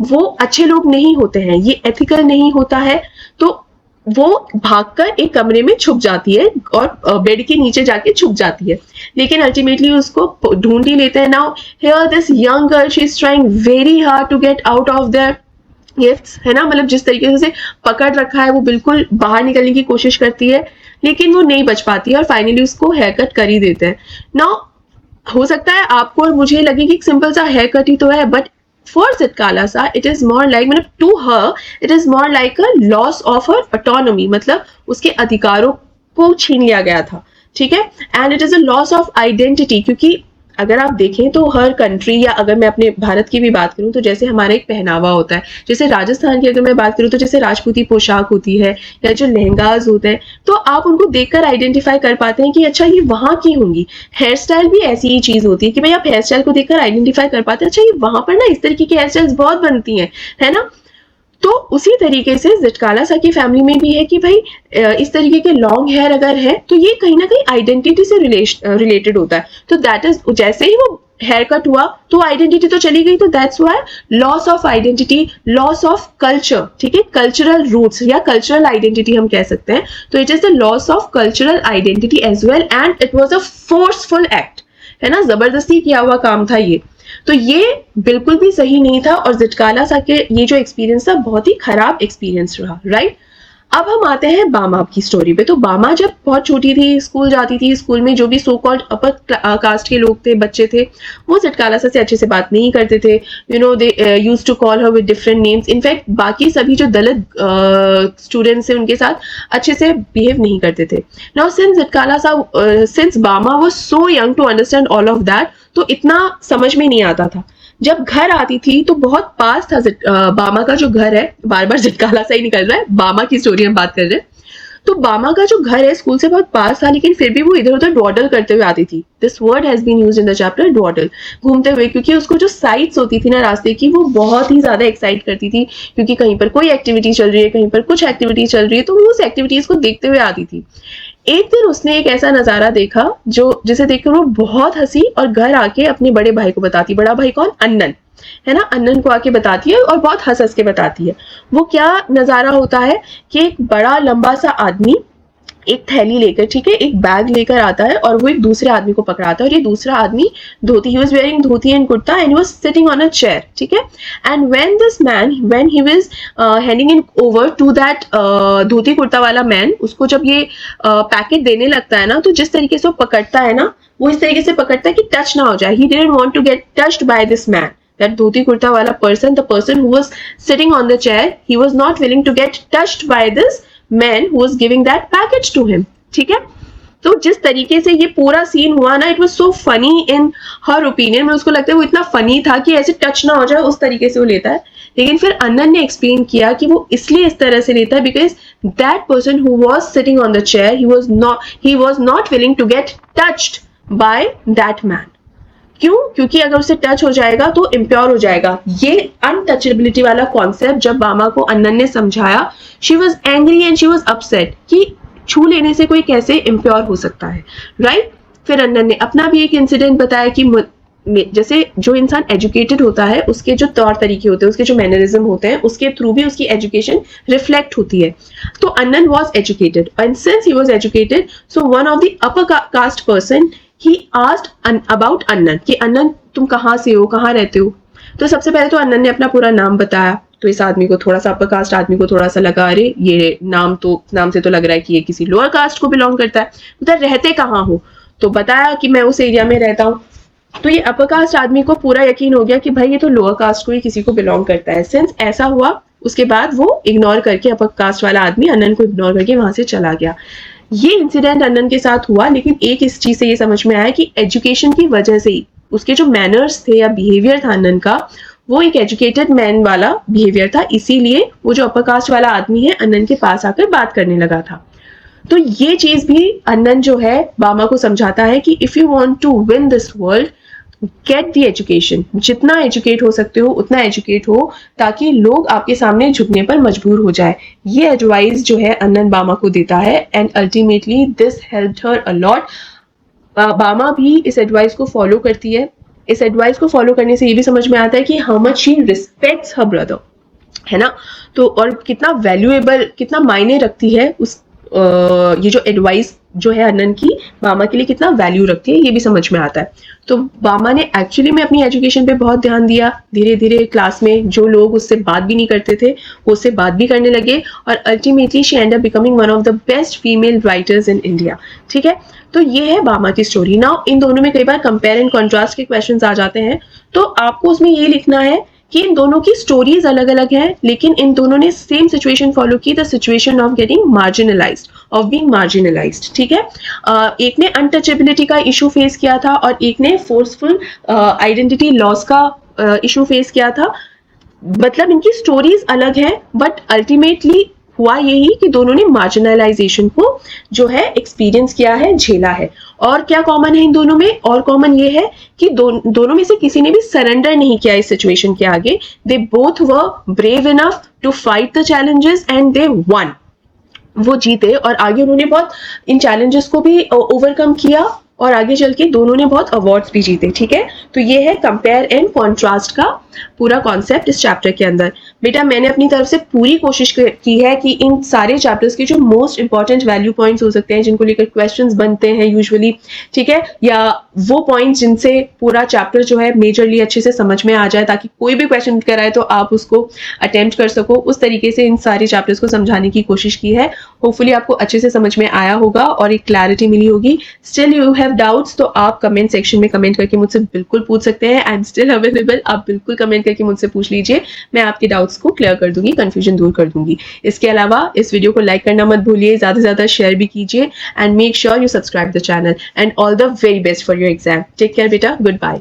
Speaker 1: वो अच्छे लोग नहीं होते हैं, ये एथिकल नहीं होता है. तो वो भागकर एक कमरे में छुप जाती है और बेड के नीचे जाके छुप जाती है, लेकिन अल्टीमेटली उसको ढूंढ ही लेते हैं. Now here this young girl, she is trying very hard to get out of their gifts, है ना, मतलब जिस तरीके से पकड़ रखा है वो बिल्कुल बाहर निकलने की कोशिश करती है, लेकिन वो नहीं बच पाती है और फाइनली उसको हेयर कट कर ही देते हैं. नाउ हो सकता है आपको और मुझे लगे कि एक सिंपल सा हेयर कट ही तो है, but for Zitkala Sa, it is more like, मतलब to her, it is more like a loss of her autonomy, मतलब उसके अधिकारों को छीन लिया गया था. ठीक है. And it is a loss of identity, क्योंकि अगर आप देखें तो हर कंट्री, या अगर मैं अपने भारत की भी बात करूं तो जैसे हमारा एक पहनावा होता है, जैसे राजस्थान की अगर मैं बात करूं तो जैसे राजपूती पोशाक होती है या जो लहंगाज होते हैं, तो आप उनको देखकर आइडेंटिफाई कर पाते हैं कि अच्छा ये वहां की होंगी. हेयर स्टाइल भी ऐसी ही चीज होती है कि भाई आप हेयर स्टाइल को देखकर आइडेंटिफाई कर पाते हैं, अच्छा ये वहां पर ना इस तरीके की हेयर स्टाइल्स बहुत बनती हैं, है ना. तो उसी तरीके से जिटकाला सा की फैमिली में भी है कि भाई इस तरीके के लॉन्ग हेयर अगर है तो ये कहीं ना कहीं आइडेंटिटी से रिलेटेड होता है. तो दैट इज, जैसे ही वो हेयर कट हुआ तो आइडेंटिटी तो चली गई, तो that's why loss of identity, loss of culture. ठीक है, कल्चरल रूट्स या कल्चरल आइडेंटिटी हम कह सकते हैं. तो it is the loss of cultural identity as well, and it was a forceful act, है ना, जबरदस्ती किया हुआ काम था ये. तो ये बिल्कुल भी सही नहीं था, और जिटकाला सा के ये जो एक्सपीरियंस था बहुत ही खराब एक्सपीरियंस रहा. राइट. अब हम आते हैं बामा की स्टोरी पे. तो बामा जब बहुत छोटी थी, स्कूल जाती थी, स्कूल में जो भी सो कॉल्ड अपर कास्ट के लोग थे, बच्चे थे, वो जिटकाला सा से अच्छे से बात नहीं करते थे. You know, they used to call her with different names. In fact बाकी सभी जो दलित स्टूडेंट्स थे उनके साथ अच्छे से बिहेव नहीं करते थे. Now since जिटकाला Sa, since Bama was so young to understand all of that, तो इतना समझ में नहीं आता था. जब घर आती थी तो बहुत पास था बामा का जो घर है, बार बार जिटकाला सा ही निकल रहा है, बामा की स्टोरी हम बात कर रहे हैं. तो बामा का जो घर है स्कूल से बहुत पास था, लेकिन फिर भी वो इधर उधर डॉडल करते हुए आती थी. This word has been used in the chapter, dawdle, घूमते हुए, क्योंकि उसको जो साइट्स होती थी ना रास्ते की वो बहुत ही ज्यादा एक्साइट करती थी, क्योंकि कहीं पर कोई एक्टिविटी चल रही है, कहीं पर कुछ एक्टिविटी चल रही है, तो वो उस एक्टिविटीज को देखते हुए आती थी. एक दिन उसने एक ऐसा नजारा देखा जो जिसे देखकर वो बहुत हंसी और घर आके अपने बड़े भाई को बताती. बड़ा भाई कौन? अन्नन, है ना. अन्नन को आके बताती है और बहुत हंस हंस के बताती है. वो क्या नजारा होता है कि एक बड़ा लंबा सा आदमी एक थैली लेकर, ठीक है, एक बैग लेकर आता है और वो एक दूसरे आदमी को पकड़ाता है. और ये दूसरा आदमी dhoti, he was wearing dhoti and kurta and he was sitting on a chair, ठीक है. And when this man, when he was handing in over to that dhoti kurta वाला मैन, उसको जब ये पैकेट देने लगता है ना, तो जिस तरीके से वो पकड़ता है ना, वो इस तरीके से पकड़ता है कि टच ना हो जाए. He didn't want to get touched by this man. That dhoti kurta wala person, the person who was sitting on the chair, he was not willing to get touched by this man who was giving that package to him. ठीक है. तो जिस तरीके से ये पूरा सीन हुआ ना, it was so funny in her opinion में. उसको लगता है वो इतना फनी था कि ऐसे टच ना हो जाए, उस तरीके से वो लेता है. लेकिन फिर अन्नन ने एक्सप्लेन किया कि वो इसलिए इस तरह से लेता है because that person who was sitting on the chair, he was not willing to get touched by that man. क्यों? क्योंकि अगर उसे टच हो जाएगा तो इम्प्योर हो जाएगा. ये अनटचेबिलिटी वाला कॉन्सेप्ट जब बामा को अन्नन ने समझाया, she was angry and she was upset कि छू लेने से कोई कैसे इम्प्योर हो सकता है, राइट. फिर अन्नन ने अपना भी एक इंसिडेंट बताया कि जैसे जो इंसान एजुकेटेड होता है उसके जो तौर तरीके होते हैं, उसके जो मैनरिज्म होते हैं, उसके थ्रू भी उसकी एजुकेशन रिफ्लेक्ट होती है. तो अन्नन was educated and since he was educated, so one of the upper caste person he asked about अन्नन कि अन्नन तुम कहाँ से हो, कहाँ रहते हो. तो सबसे पहले तो अन्नन ने अपना पूरा नाम बताया. तो इस आदमी को थोड़ा सा, अपर कास्ट आदमी को थोड़ा सा लगा, अरे ये नाम से तो लग रहा है कि ये किसी लोअर कास्ट को बिलोंग करता है. उधर रहते कहाँ हो? तो बताया कि मैं उस एरिया में रहता हूँ. तो ये अपर कास्ट आदमी को पूरा यकीन हो गया कि भाई ये तो लोअर कास्ट को ही किसी को बिलोंग करता है. सिंस ऐसा हुआ, उसके बाद वो इग्नोर करके, अपर कास्ट वाला आदमी अन्नन को इग्नोर करके वहां से चला गया. ये इंसिडेंट अन्नन के साथ हुआ, लेकिन एक इस चीज से ये समझ में आया कि एजुकेशन की वजह से ही उसके जो मैनर्स थे या बिहेवियर था अन्नन का, वो एक एजुकेटेड मैन वाला बिहेवियर था. इसीलिए वो जो अपर कास्ट वाला आदमी है अन्नन के पास आकर बात करने लगा था. तो ये चीज भी अन्नन जो है बामा को समझाता है कि if you want to win this world, get the education. जितना एजुकेट हो सकते हो उतना एजुकेट हो, ताकि लोग आपके सामने झुकने पर मजबूर हो जाए. ये एडवाइस जो है अन्नन बामा को देता है and ultimately this helped her a lot. बामा भी इस एडवाइस को फॉलो करती है. इस एडवाइस को फॉलो करने से ये भी समझ में आता है कि how much she respects her brother, है ना. तो और कितना वैल्यूएबल, कितना मायने रखती है उस ये जो एडवाइस जो है अन्नन की बामा के लिए कितना वैल्यू रखती है, ये भी समझ में आता है. तो बामा ने एक्चुअली में अपनी एजुकेशन पे बहुत ध्यान दिया. धीरे धीरे क्लास में जो लोग उससे बात भी नहीं करते थे वो उससे बात भी करने लगे और ultimately she and up becoming one of the best female writers in India. ठीक है, तो ये है बामा की स्टोरी. नाउ इन दोनों में कई बार कंपेयर एंड कॉन्ट्रास्ट के क्वेश्चंस आ जाते हैं, तो आपको उसमें ये लिखना है कि इन दोनों की स्टोरीज अलग अलग है, लेकिन इन दोनों ने सेम सिचुएशन फॉलो की, the situation of getting marginalised, of being marginalised. ठीक है, एक ने अनटचेबिलिटी का इशू फेस किया था और एक ने फोर्सफुल आइडेंटिटी लॉस का इशू फेस किया था. मतलब इनकी स्टोरीज अलग है, बट अल्टीमेटली हुआ यही कि दोनों ने मार्जिनलाइजेशन को जो है एक्सपीरियंस किया है, झेला है. और क्या कॉमन है इन दोनों में? और कॉमन ये है कि दोनों में से किसी ने भी सरेंडर नहीं किया इस सिचुएशन के आगे. They both were brave enough to fight the challenges and they won. वो जीते और आगे उन्होंने बहुत इन चैलेंजेस को भी ओवरकम किया और आगे चल के दोनों ने बहुत अवार्ड्स भी जीते. ठीक है, तो ये है कंपेयर एंड कॉन्ट्रास्ट का पूरा कॉन्सेप्ट इस चैप्टर के अंदर. बेटा मैंने अपनी तरफ से पूरी कोशिश की है कि इन सारे चैप्टर्स के जो मोस्ट इंपॉर्टेंट वैल्यू पॉइंट्स हो सकते हैं, जिनको लेकर क्वेश्चंस बनते हैं यूजुअली, ठीक है, या वो पॉइंट्स जिनसे पूरा चैप्टर जो है मेजरली अच्छे से समझ में आ जाए, ताकि कोई भी क्वेश्चन कराए तो आप उसको अटेम्प्ट कर सको, उस तरीके से इन सारे चैप्टर्स को समझाने की कोशिश की है. होपफुली आपको अच्छे से समझ में आया होगा और एक क्लैरिटी मिली होगी. स्टिल यू हैव डाउट्स तो आप कमेंट सेक्शन में कमेंट करके मुझसे बिल्कुल पूछ सकते हैं. आई एम स्टिल अवेलेबल, आप बिल्कुल कमेंट करके मुझसे पूछ लीजिए, मैं आपके डाउट्स को क्लियर कर दूंगी, कंफ्यूजन दूर कर दूंगी. इसके अलावा इस वीडियो को लाइक करना मत भूलिए, ज्यादा से ज्यादा शेयर भी कीजिए and make sure you subscribe the channel. And all the very best for your exam. Take care बेटा, गुड बाय.